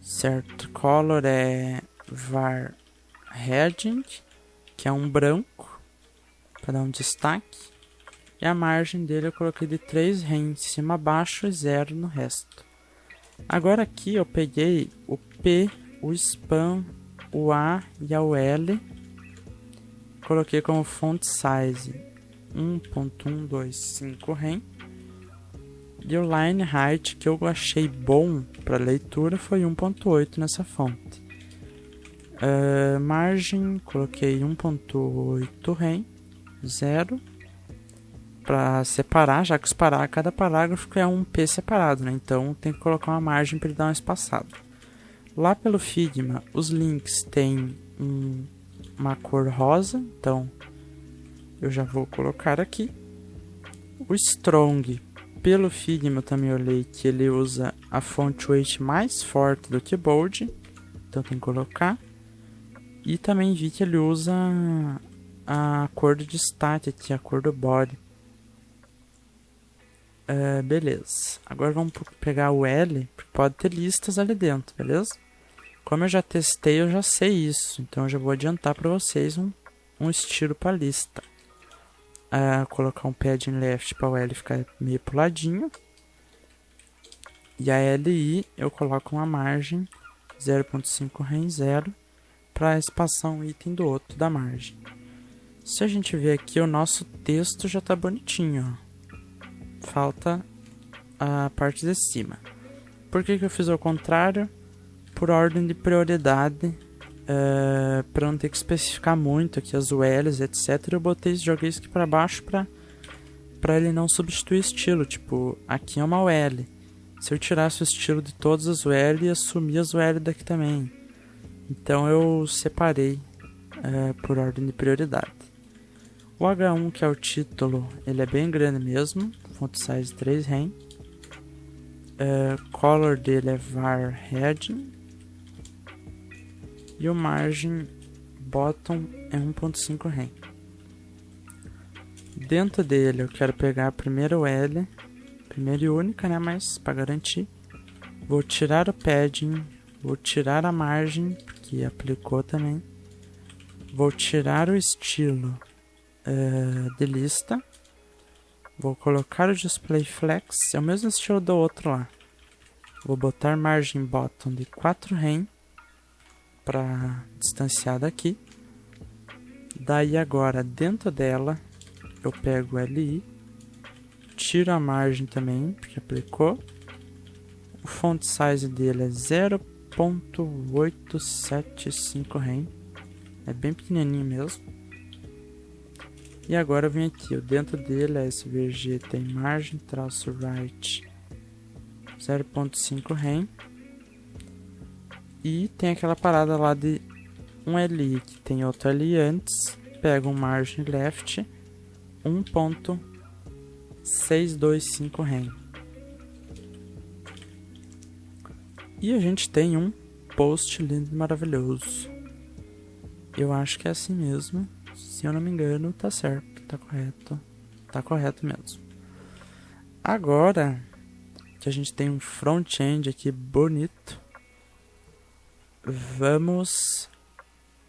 Certo, color é var heading, que é um branco, para dar um destaque. E a margem dele eu coloquei de 3 rem em cima, abaixo e 0 no resto. Agora aqui eu peguei o P, o span, o A e a L. Coloquei como font size 1.125 rem. E o line height que eu achei bom para leitura foi 1.8 nessa fonte. Margem, coloquei 1.8 rem, 0. Para separar, já que cada parágrafo é um P separado, né? Então tem que colocar uma margem para ele dar uma espaçada. Lá pelo Figma, os links têm uma cor rosa, então eu já vou colocar aqui. O Strong, pelo Figma eu também olhei que ele usa a font weight mais forte do que Bold, então tem que colocar. E também vi que ele usa a cor de destaque aqui, a cor do body. Beleza, agora vamos pegar o L, porque pode ter listas ali dentro, beleza? Como eu já testei, eu já sei isso, então eu já vou adiantar para vocês um estilo para lista. Colocar um padding left para o L ficar meio pro ladinho. E a LI eu coloco uma margem 0.5 rem 0 para espaçar um item do outro da margem. Se a gente ver aqui, o nosso texto já está bonitinho, ó. Falta a parte de cima. Por que eu fiz ao contrário? Por ordem de prioridade, para não ter que especificar muito aqui as ULs, etc. Eu joguei isso aqui para baixo para ele não substituir estilo. Tipo, aqui é uma UL. Se eu tirasse o estilo de todas as UL, ia sumir as UL daqui também. Então eu separei por ordem de prioridade. O H1, que é o título, ele é bem grande mesmo. Font size 3 rem. Color dele é var heading. E o margem bottom é 1.5 rem. Dentro dele eu quero pegar a primeira L, primeira e única, né? Mas para garantir, vou tirar o padding, vou tirar a margem, que aplicou também. Vou tirar o estilo de lista. Vou colocar o display flex, é o mesmo estilo do outro lá. Vou botar margem bottom de 4 rem para distanciar daqui. Daí agora dentro dela eu pego o LI, tiro a margem também, porque aplicou. O font size dele é 0.875 rem, é bem pequenininho mesmo. E agora eu venho aqui, dentro dele a SVG tem margem, traço right 0.5 rem. E tem aquela parada lá de um LI, que tem outro LI antes. Pego um margem left 1.625 rem. E a gente tem um post lindo e maravilhoso. Eu acho que é assim mesmo. Se eu não me engano, tá certo, tá correto. Tá correto mesmo. Agora que a gente tem um front-end aqui bonito, vamos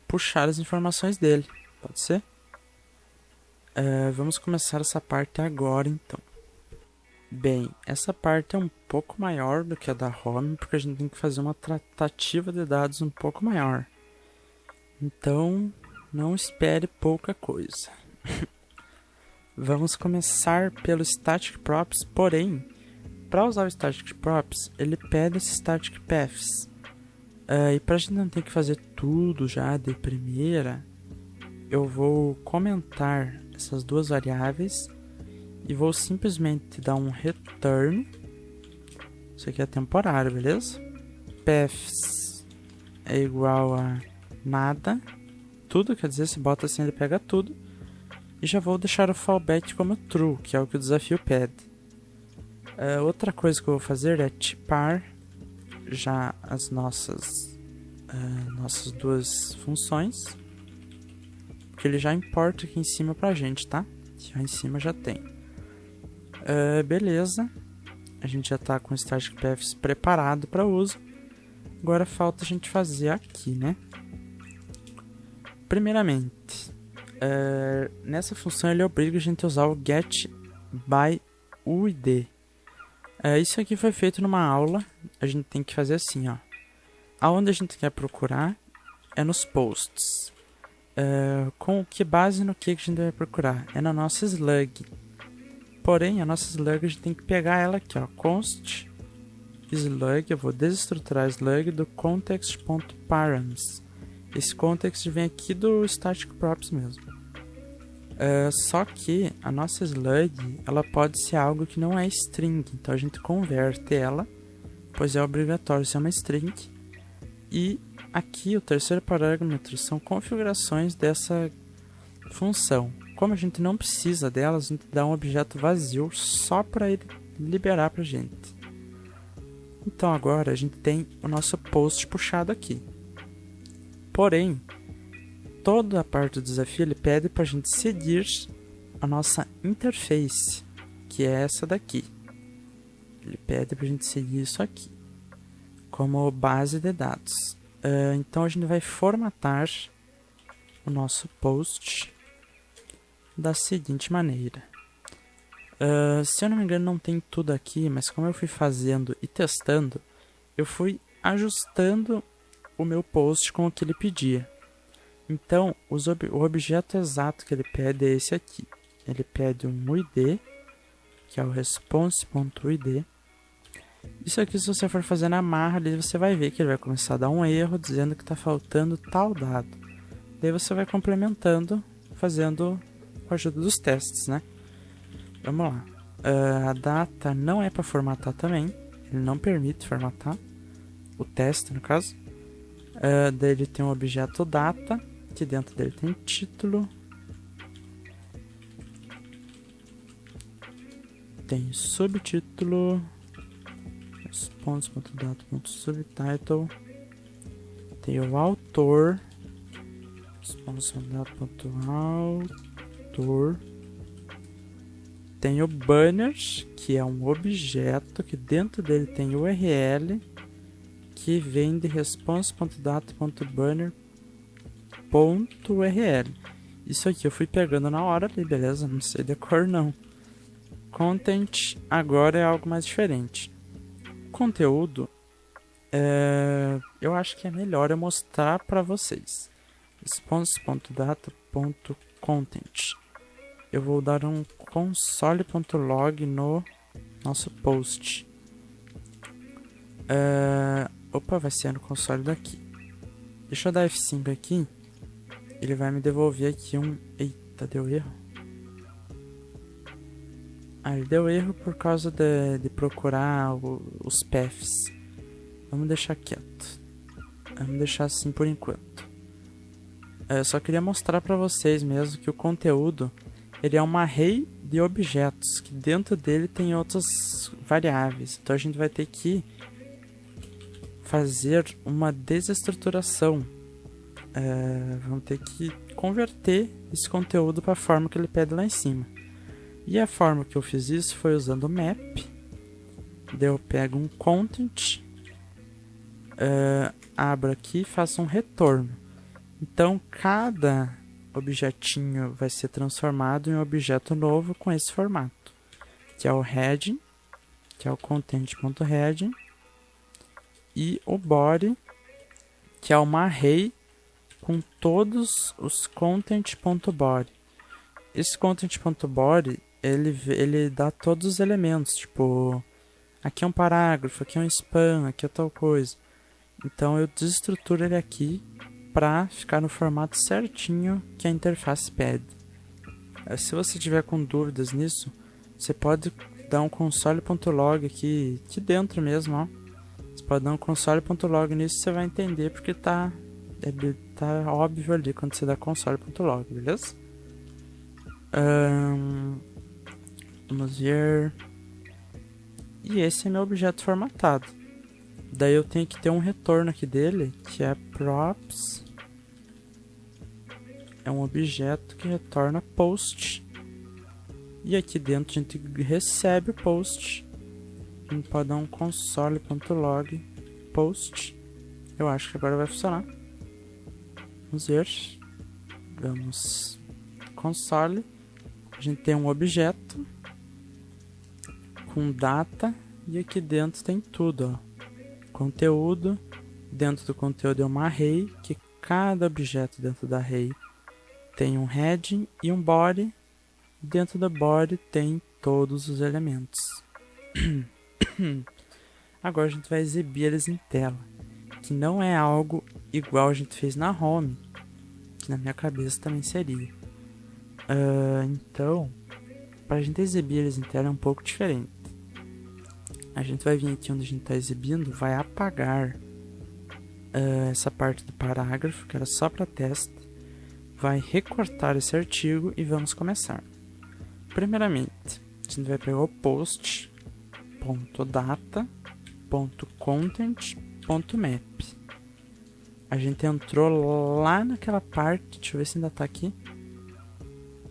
puxar as informações dele. Pode ser? Vamos começar essa parte agora, então. Bem, essa parte é um pouco maior do que a da home, porque a gente tem que fazer uma tratativa de dados um pouco maior. Então, não espere pouca coisa. Vamos começar pelo Static Props, porém, para usar o Static Props, ele pede esse Static Paths. E para a gente não ter que fazer tudo já de primeira, eu vou comentar essas duas variáveis e vou simplesmente dar um return. Isso aqui é temporário, beleza? Paths é igual a nada. Tudo, quer dizer, se bota assim ele pega tudo. E já vou deixar o fallback como true, que é o que o desafio pede. Outra coisa que eu vou fazer é tipar já as nossas duas funções, porque ele já importa aqui em cima pra gente, tá? Já em cima já tem. Beleza, a gente já tá com o static paths preparado para uso. Agora falta a gente fazer aqui, né? Primeiramente, nessa função ele obriga a gente a usar o getByUid. Isso aqui foi feito numa aula. A gente tem que fazer assim, ó. Aonde a gente quer procurar é nos posts. Com que base no que a gente vai procurar? É na nossa slug. Porém, a nossa slug a gente tem que pegar ela aqui, ó. Const slug. Eu vou desestruturar a slug do context.params. Esse context vem aqui do static props mesmo. Só que a nossa slug ela pode ser algo que não é string. Então a gente converte ela, pois é obrigatório ser uma string. E aqui o terceiro parâmetro são configurações dessa função. Como a gente não precisa delas, a gente dá um objeto vazio só para ele liberar para a gente. Então agora a gente tem o nosso post puxado aqui. Porém, toda a parte do desafio ele pede para a gente seguir a nossa interface, que é essa daqui. Ele pede para a gente seguir isso aqui como base de dados. Então a gente vai formatar o nosso post da seguinte maneira. Se eu não me engano não tem tudo aqui, mas como eu fui fazendo e testando, eu fui ajustando o meu post com o que ele pedia. Então o objeto exato que ele pede é esse aqui. Ele pede um UID, que é o response.uid. Isso aqui, se você for fazer na marra, ali você vai ver que ele vai começar a dar um erro dizendo que está faltando tal dado. Daí você vai complementando, fazendo com a ajuda dos testes, né? Vamos lá. A data não é para formatar também. Ele não permite formatar. O teste, no caso. Daí ele tem um objeto data, que dentro dele tem título. Tem subtítulo. Response.data.subtitle. Tem o autor. Response.data.autor. Tem o banner, que é um objeto que dentro dele tem URL, que vem de response.data.banner.url. Isso aqui eu fui pegando na hora ali, beleza? Não sei de cor não. Content agora é algo mais diferente. Conteúdo, eu acho que é melhor eu mostrar para vocês. Response.data.content. Eu vou dar um console.log no nosso post. Opa, vai ser no console daqui. Deixa eu dar F5 aqui. Ele vai me devolver aqui um... Eita, deu erro. Ele deu erro por causa de procurar os paths. Vamos deixar quieto. Vamos deixar assim por enquanto. Eu só queria mostrar para vocês mesmo que o conteúdo ele é uma array de objetos, que dentro dele tem outras variáveis. Então a gente vai ter que fazer uma desestruturação. Vamos ter que converter esse conteúdo para a forma que ele pede lá em cima. E a forma que eu fiz isso foi usando o map. Daí eu pego um content, abro aqui e faço um retorno. Então cada objetinho vai ser transformado em um objeto novo com esse formato, que é o heading, que é o content.heading, e o body, que é uma array com todos os content.body. Esse content.body ele dá todos os elementos, tipo, aqui é um parágrafo, aqui é um span, aqui é tal coisa. Então eu desestruturo ele aqui para ficar no formato certinho que a interface pede. Se você tiver com dúvidas nisso, você pode dar um console.log aqui dentro mesmo, ó. Você Você pode dar um console.log nisso, você vai entender porque tá óbvio ali quando você dá console.log, beleza? Vamos ver. E esse é meu objeto formatado. Daí eu tenho que ter um retorno aqui dele, que é props. É um objeto que retorna post. E aqui dentro a gente recebe o post. A gente pode dar um console.log post. Eu acho que agora vai funcionar. Vamos ver. Vamos console. A gente tem um objeto com data e aqui dentro tem tudo, ó. Conteúdo. Dentro do conteúdo é uma array, que cada objeto dentro da array tem um heading e um body. Dentro do body tem todos os elementos. Agora a gente vai exibir eles em tela, que não é algo igual a gente fez na home, que na minha cabeça também seria. Então, para a gente exibir eles em tela é um pouco diferente. A gente vai vir aqui onde a gente está exibindo, vai apagar essa parte do parágrafo, que era só para teste, vai recortar esse artigo e vamos começar. Primeiramente, a gente vai pegar o post.data.content.map. A gente entrou lá naquela parte, deixa eu ver se ainda tá aqui.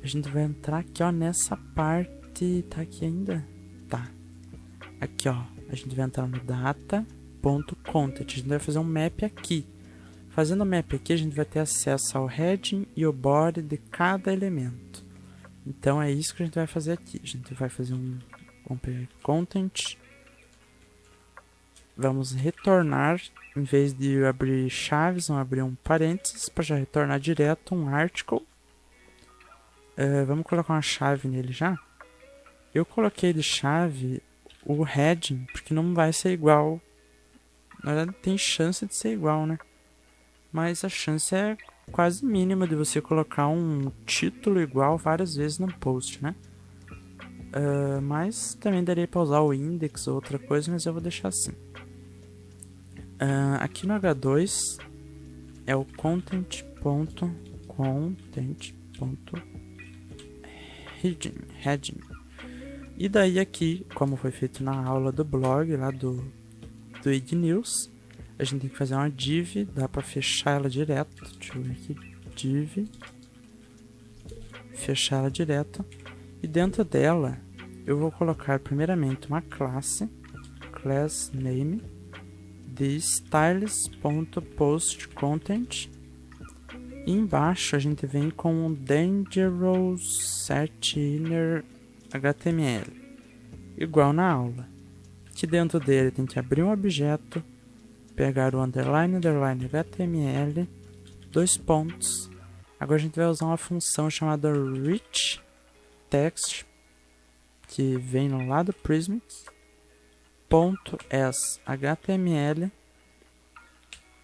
A gente vai entrar aqui, ó, nessa parte, tá aqui ainda? Tá. Aqui, ó, a gente vai entrar no data.content, a gente vai fazer um map aqui. Fazendo o map aqui, a gente vai ter acesso ao heading e o body de cada elemento. Então é isso que a gente vai fazer aqui. A gente vai fazer vamos pegar content. Vamos retornar, em vez de abrir chaves, vamos abrir um parênteses para já retornar direto um article. Vamos colocar uma chave nele já. Eu coloquei de chave o heading, porque não vai ser igual. Na verdade tem chance de ser igual, né? Mas a chance é quase mínima de você colocar um título igual várias vezes no post, né? Mas também daria para usar o index ou outra coisa, mas eu vou deixar assim. Aqui no H2 é o content.heading. E daí aqui, como foi feito na aula do blog lá do IG News, a gente tem que fazer uma div, dá para fechar ela direto. Deixa eu ver aqui, div, fechar ela direto. E dentro dela, eu vou colocar primeiramente uma classe, class name, de styles.postContent. E embaixo a gente vem com um dangerous set inner HTML, igual na aula. Aqui dentro dele tem que abrir um objeto, pegar o underline HTML, 2 pontos. Agora a gente vai usar uma função chamada rich text, que vem no lado do Prismic, .s.html.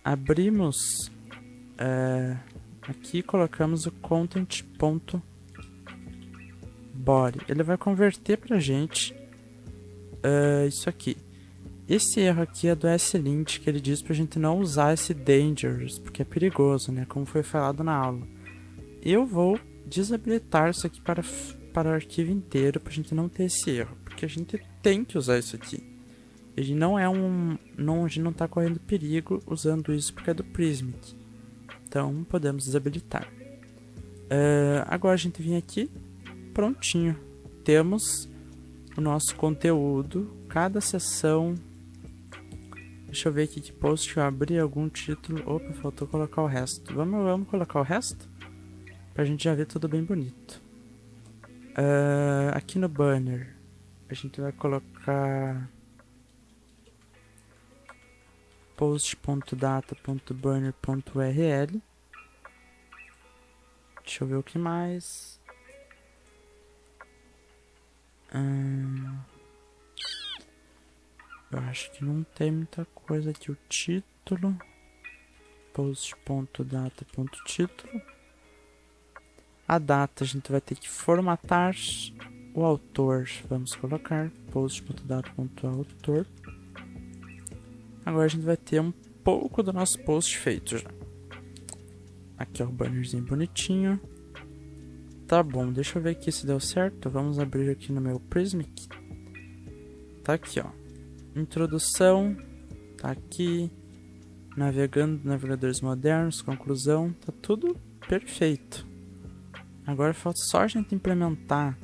Abrimos aqui, colocamos o content.body. Ele vai converter pra gente isso aqui. Esse erro aqui é do S-Lint, que ele diz pra gente não usar esse dangerous, porque é perigoso, né? Como foi falado na aula. Eu vou desabilitar isso aqui para o arquivo inteiro, pra gente não ter esse erro, porque a gente tem que usar isso aqui. Ele não é a gente não tá correndo perigo usando isso porque é do Prismic. Então podemos desabilitar. Agora a gente vem aqui, prontinho. Temos o nosso conteúdo, cada seção. Deixa eu ver aqui que post eu abri, algum título. Opa, faltou colocar o resto. Vamos colocar o resto? Pra gente já ver tudo bem bonito. Aqui no banner, a gente vai colocar post.data.banner.url. Deixa eu ver o que mais. Eu acho que não tem muita coisa aqui. O título, post.data.título. A data a gente vai ter que formatar. O autor, vamos colocar post.data.autor. Agora a gente vai ter um pouco do nosso post feito já. Aqui é o bannerzinho bonitinho. Tá bom, deixa eu ver aqui se deu certo. Vamos abrir aqui no meu Prismic. Tá aqui, ó. Introdução. Tá aqui. Navegando, navegadores modernos, conclusão. Tá tudo perfeito. Agora falta só a gente implementar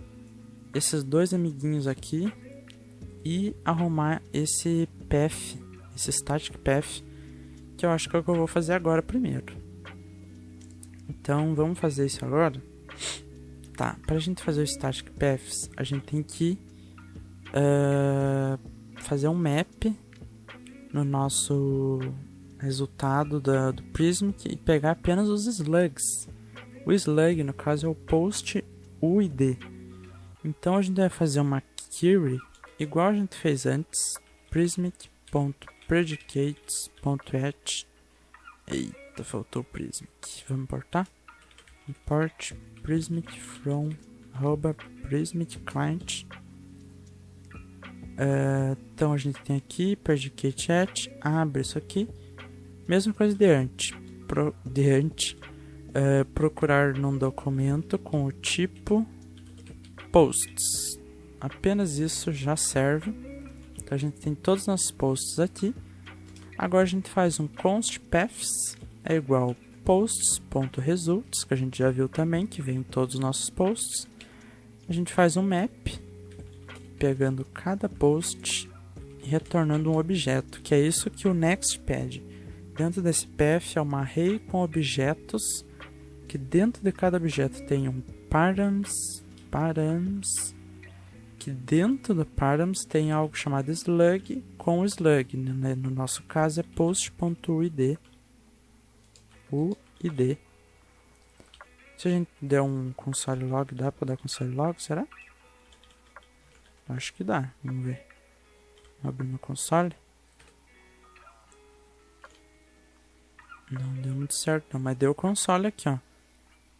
esses dois amiguinhos aqui e arrumar esse path, esse static path, que eu acho que é o que eu vou fazer agora primeiro. Então vamos fazer isso agora. Tá, pra gente fazer o static paths, a gente tem que fazer um map no nosso resultado do Prismic e pegar apenas os slugs. O slug, no caso, é o post UID. Então a gente vai fazer uma query igual a gente fez antes, prismic.predicates.at. Eita, faltou o Prismic. Vamos importar? Import Prismic from @Prismic client. Então a gente tem aqui predicate@, abre isso aqui. Mesma coisa de antes. Procurar num documento com o tipo posts. Apenas isso já serve. Então a gente tem todos os nossos posts aqui. Agora a gente faz um const paths é igual posts.results, que a gente já viu também, que vem em todos os nossos posts. A gente faz um map, pegando cada post e retornando um objeto, que é isso que o Next pede. Dentro desse path é uma array com objetos, que dentro de cada objeto tem um params, que dentro do params tem algo chamado slug com slug, né? No nosso caso é post.uid. UID. Se a gente der um console log, dá para dar console log, será? Acho que dá, vamos ver. Vou abrir meu console. Não deu muito certo não, mas deu o console aqui, ó.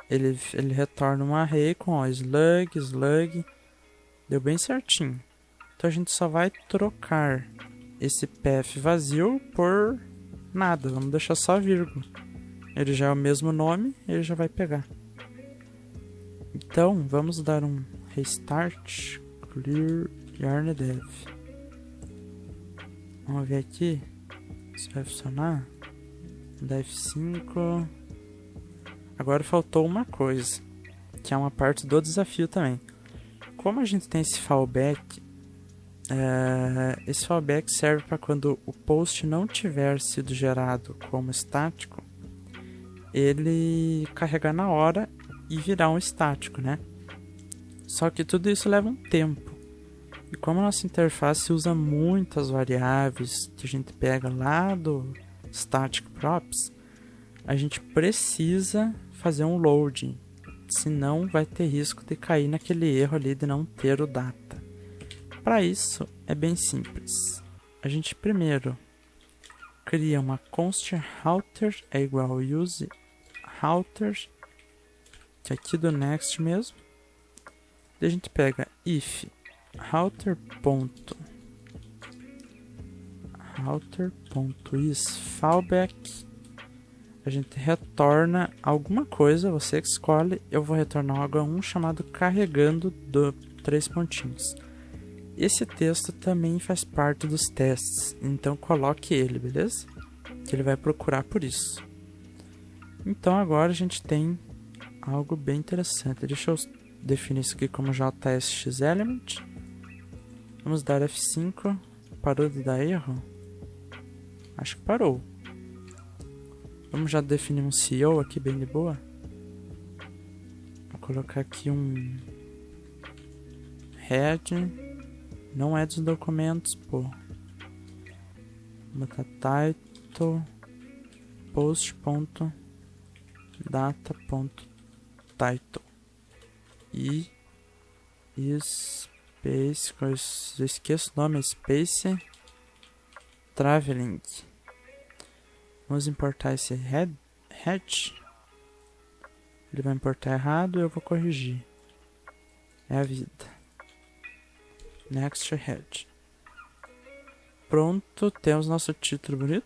Ele retorna um array com ó, slug, deu bem certinho. Então a gente só vai trocar esse path vazio por nada, vamos deixar só vírgula. Ele já é o mesmo nome, ele já vai pegar. Então vamos dar um restart, clear yarn dev. Vamos ver aqui se vai funcionar. Dev 5. Agora faltou uma coisa, que é uma parte do desafio também. Como a gente tem esse fallback serve para quando o post não tiver sido gerado como estático, ele carregar na hora e virar um estático, né? Só que tudo isso leva um tempo. E como a nossa interface usa muitas variáveis que a gente pega lá do static props, a gente precisa fazer um loading, senão vai ter risco de cair naquele erro ali de não ter o data. Para isso é bem simples. A gente primeiro cria uma const router é igual ao use router, que é aqui do next mesmo. Daí a gente pega if router.is fallback. A gente retorna alguma coisa, você que escolhe. Eu vou retornar um H1 chamado carregando do 3 pontinhos. Esse texto também faz parte dos testes, então coloque ele, beleza? Que ele vai procurar por isso. Então agora a gente tem algo bem interessante. Deixa eu definir isso aqui como JSXElement. Vamos dar F5. Parou de dar erro? Acho que parou. Vamos já definir um CEO aqui bem de boa. Vou colocar aqui um head. Não é dos documentos, pô. Vou botar title post.data.title e space, eu esqueço o nome, space traveling. Vamos importar esse head. Ele vai importar errado e eu vou corrigir. É a vida. Next head. Pronto, temos nosso título bonito.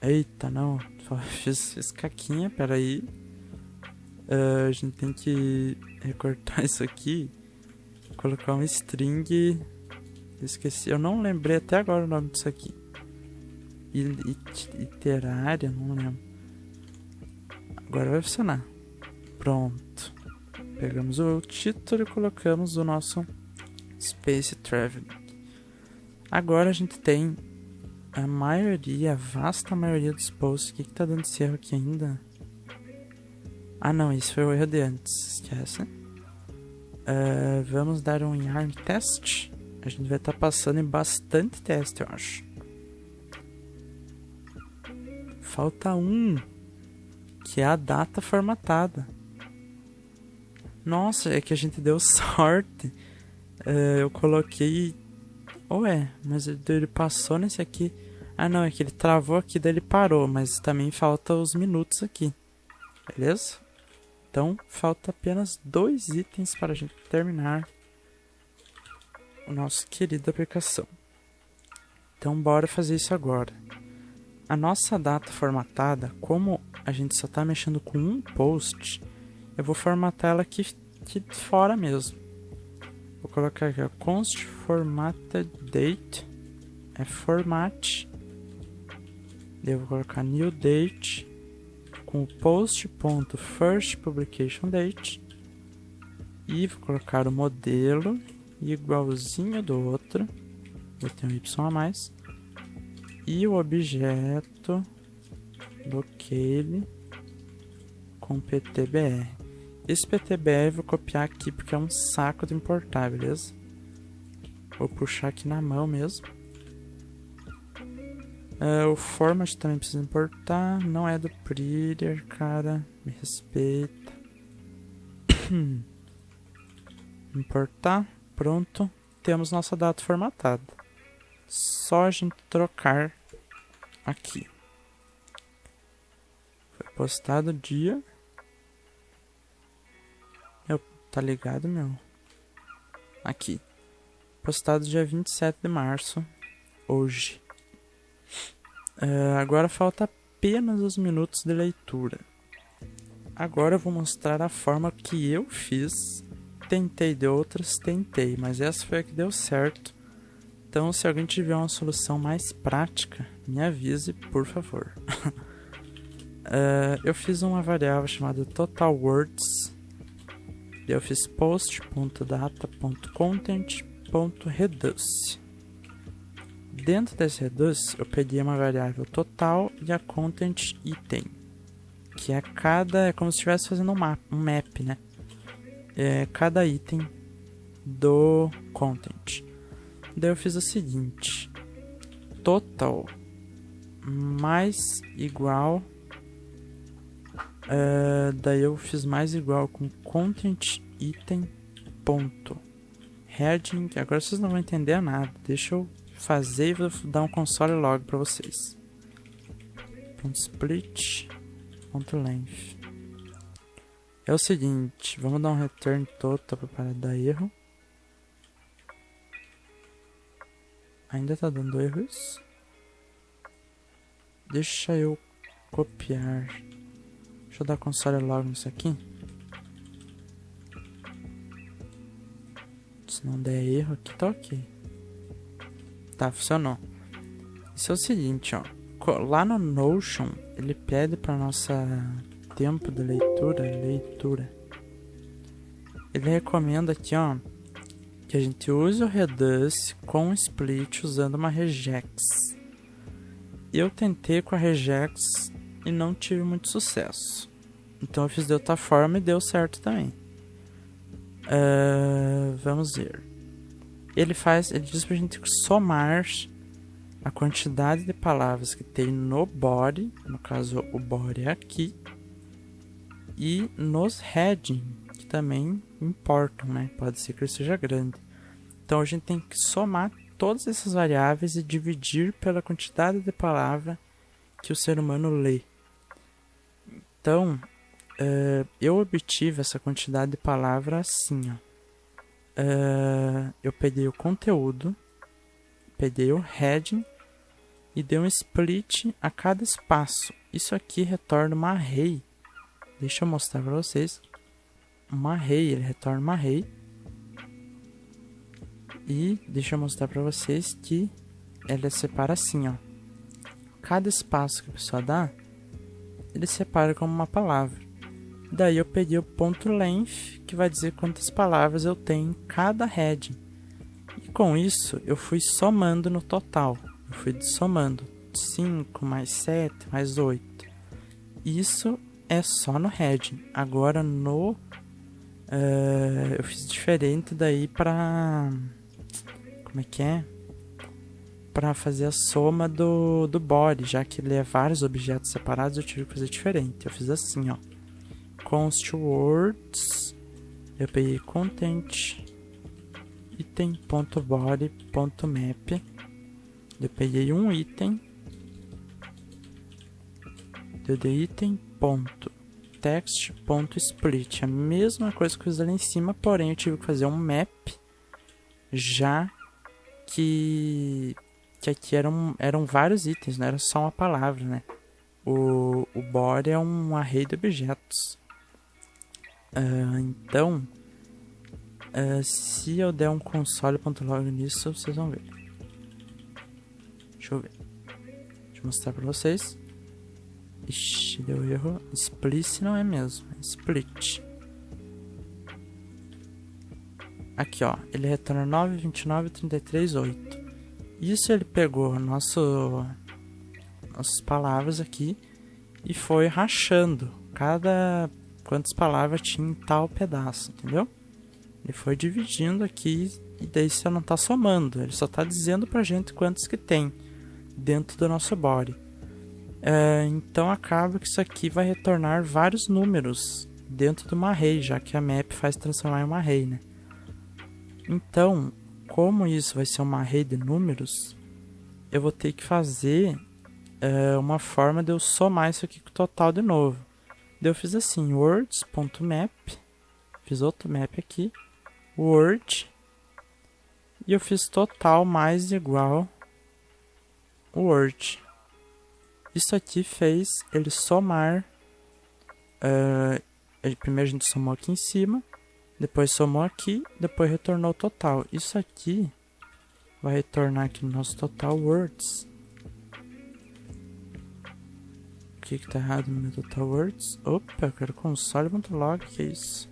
Eita, não. Fiz caquinha, peraí. A gente tem que recortar isso aqui. Colocar um string. Esqueci, eu não lembrei até agora o nome disso aqui. Iterária, não lembro. Agora vai funcionar. Pronto. Pegamos o título e colocamos o nosso Space Traveling. Agora a gente tem a maioria, a vasta maioria dos posts. O que tá dando esse erro aqui ainda? Ah não, isso foi o erro de antes, esquece. Vamos dar um yarn test. A gente vai estar passando em bastante teste, eu acho. Falta um, que é a data formatada. Nossa, é que a gente deu sorte. Eu coloquei... Ué, mas ele passou nesse aqui. Ah não, é que ele travou aqui, daí ele parou. Mas também falta os minutos aqui. Beleza? Então, falta apenas 2 itens para a gente terminar a nossa querida aplicação. Então, bora fazer isso agora. A nossa data formatada, como a gente só está mexendo com um post, eu vou formatar ela aqui fora mesmo. Vou colocar aqui, ó, const formatted date, é format. Eu vou colocar new date com o post.first publication date e vou colocar o modelo igualzinho do outro. Eu tenho um y a mais. E o objeto locale com ptbr. Esse ptbr eu vou copiar aqui porque é um saco de importar, beleza? Vou puxar aqui na mão mesmo. O format também precisa importar. Não é do Prettier, cara. Me respeita. Importar. Pronto. Temos nossa data formatada. Só a gente trocar aqui. Foi postado dia. Tá ligado, meu? Aqui. Postado dia 27 de março. Hoje. Agora falta apenas os minutos de leitura. Agora eu vou mostrar a forma que eu fiz. Tentei de outras, tentei, mas essa foi a que deu certo. Então, se alguém tiver uma solução mais prática, me avise, por favor. Eu fiz uma variável chamada totalWords. Eu fiz post.data.content.reduce. Dentro desse reduce, eu peguei uma variável total e a content item, que é como se estivesse fazendo um map, né? É cada item do content. Daí eu fiz o seguinte: total mais igual. Daí eu fiz mais igual com content item ponto heading. Agora vocês não vão entender nada. Deixa eu fazer e vou dar um console log para vocês. Ponto split ponto length. É o seguinte, vamos dar um return total para parar de dar erro. Ainda tá dando erro isso? Deixa eu copiar. Deixa eu dar console log nisso aqui. Se não der erro aqui, tá ok. Tá, funcionou. Isso é o seguinte, ó. Lá no Notion, ele pede para nossa tempo de leitura. Ele recomenda aqui, ó, que a gente use o reduce com split usando uma regex. Eu tentei com a regex e não tive muito sucesso. Então eu fiz de outra forma e deu certo também. Vamos ver. Ele diz pra gente somar a quantidade de palavras que tem no body, no caso o body é aqui, e nos heading, que também importam, né? Pode ser que ele seja grande. Então a gente tem que somar todas essas variáveis e dividir pela quantidade de palavra que o ser humano lê. Então, eu obtive essa quantidade de palavra assim, ó. Eu peguei o conteúdo peguei o heading e dei um split a cada espaço. Isso aqui retorna uma array. Deixa eu mostrar para vocês. Uma array, ele retorna uma array. E deixa eu mostrar para vocês que ela separa assim, ó. Cada espaço que a pessoa dá, ele separa como uma palavra. Daí eu peguei o ponto length, que vai dizer quantas palavras eu tenho em cada heading. E com isso, eu fui somando no total. Eu fui somando 5 mais 7 mais 8. Isso é só no heading. Agora no... eu fiz diferente daí para... Como é que é? Para fazer a soma do body, já que ele é vários objetos separados, eu tive que fazer diferente. Eu fiz assim, ó. Const words, eu peguei content item.body.map, eu peguei um item, eu dei item.text.split, a mesma coisa que eu fiz ali em cima, porém eu tive que fazer um map, já que aqui eram vários itens, não era só uma palavra, né? O body é um array de objetos. Então, se eu der um console.log nisso, vocês vão ver. Deixa eu ver. Deixa eu mostrar pra vocês. Ixi, deu erro. Split não é mesmo, é split. Aqui, ó. Ele retorna 9, 29, 33, 8. Isso ele pegou nossas palavras aqui e foi rachando quantas palavras tinha em tal pedaço, entendeu? Ele foi dividindo aqui e daí você não está somando, ele só está dizendo pra gente quantos que tem dentro do nosso body. Então acaba que isso aqui vai retornar vários números dentro de uma array, já que a map faz transformar em uma array, né? Então, como isso vai ser uma array de números, eu vou ter que fazer uma forma de eu somar isso aqui com o total de novo. Daí eu fiz assim, words.map, fiz outro map aqui, word, e eu fiz total mais igual word. Isso aqui fez ele somar, primeiro a gente somou aqui em cima, depois somou aqui, depois retornou o total. Isso aqui vai retornar aqui no nosso total words. O que tá errado no meu total words? Opa, eu quero console.log, que é isso?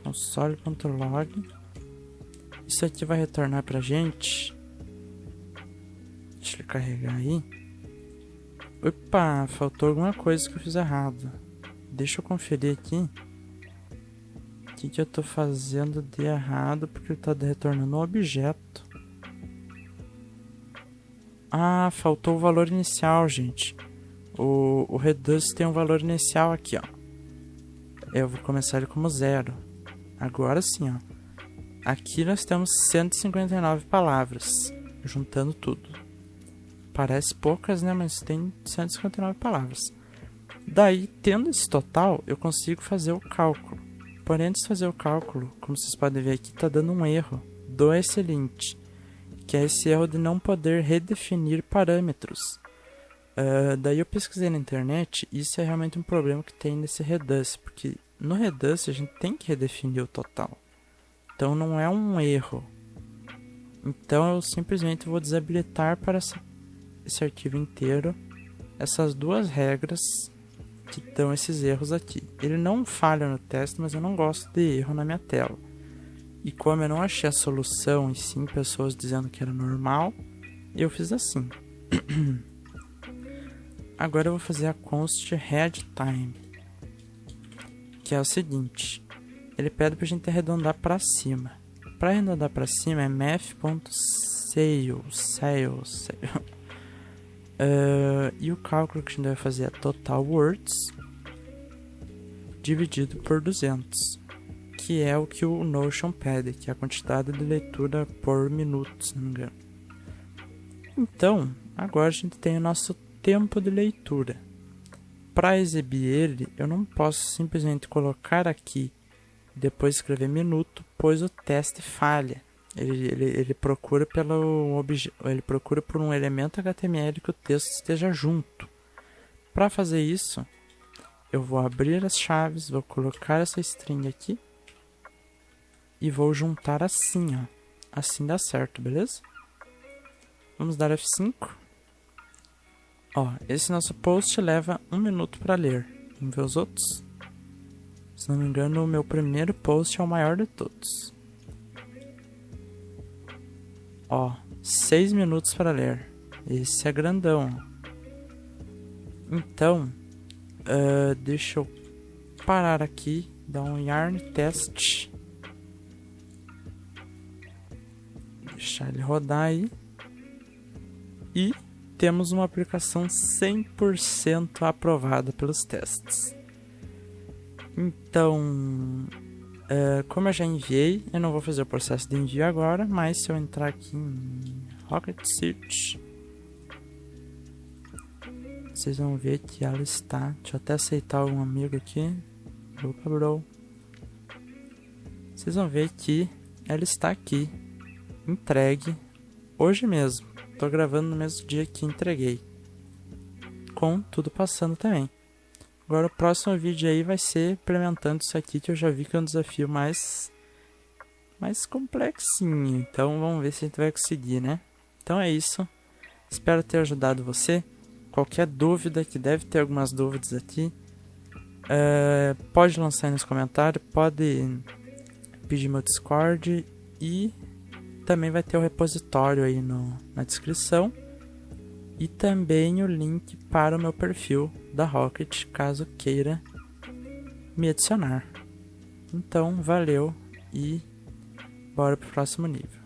Console.log. Isso aqui vai retornar pra gente. Deixa ele carregar aí. Opa, faltou alguma coisa que eu fiz errado. Deixa eu conferir aqui. O que eu tô fazendo de errado, porque ele tá retornando um objeto. Ah, faltou o valor inicial, gente. O Redux tem um valor inicial aqui, ó. Eu vou começar ele como 0. Agora sim, ó. Aqui nós temos 159 palavras, juntando tudo. Parece poucas, né? Mas tem 159 palavras. Daí, tendo esse total, eu consigo fazer o cálculo. Porém, antes de fazer o cálculo, como vocês podem ver aqui, está dando um erro do ESLint, que é esse erro de não poder redefinir parâmetros. Daí eu pesquisei na internet, e isso é realmente um problema que tem nesse Redux, porque no Redux a gente tem que redefinir o total. Então não é um erro. Então eu simplesmente vou desabilitar para esse arquivo inteiro essas duas regras que dão esses erros aqui. Ele não falha no teste, mas eu não gosto de erro na minha tela. E como eu não achei a solução e sim pessoas dizendo que era normal, eu fiz assim. Agora eu vou fazer a const head time, que é o seguinte. Ele pede pra gente arredondar para cima. Para arredondar para cima é math.sales. E o cálculo que a gente vai fazer é total words dividido por 200, que é o que o Notion pede, que é a quantidade de leitura por minuto, se não me engano. Então, agora a gente tem o nosso tempo de leitura. Para exibir ele, eu não posso simplesmente colocar aqui, depois escrever minuto, pois o teste falha. Ele procura ele procura por um elemento HTML que o texto esteja junto. Para fazer isso, eu vou abrir as chaves, vou colocar essa string aqui e vou juntar assim, ó. Assim dá certo, beleza? Vamos dar F5. Ó, esse nosso post leva 1 minuto para ler. Vamos ver os outros? Se não me engano, o meu primeiro post é o maior de todos. Ó, 6 minutos para ler. Esse é grandão. Então, deixa eu parar aqui, dar um yarn test. Deixar ele rodar aí. E temos uma aplicação 100% aprovada pelos testes. Então, como eu já enviei, eu não vou fazer o processo de envio agora, mas se eu entrar aqui em Rocket Search, vocês vão ver que ela está. Deixa eu até aceitar um amigo aqui. Opa, bro. Vocês vão ver que ela está aqui, entregue, hoje mesmo. Tô gravando no mesmo dia que entreguei, com tudo passando também. Agora o próximo vídeo aí vai ser implementando isso aqui, que eu já vi que é um desafio mais complexinho. Então vamos ver se a gente vai conseguir, né? Então é isso. Espero ter ajudado você. Qualquer dúvida, que deve ter algumas dúvidas aqui, pode lançar aí nos comentários, pode pedir meu Discord e também vai ter o repositório aí na descrição e também o link para o meu perfil da Rocket, caso queira me adicionar. Então, valeu e bora pro próximo nível.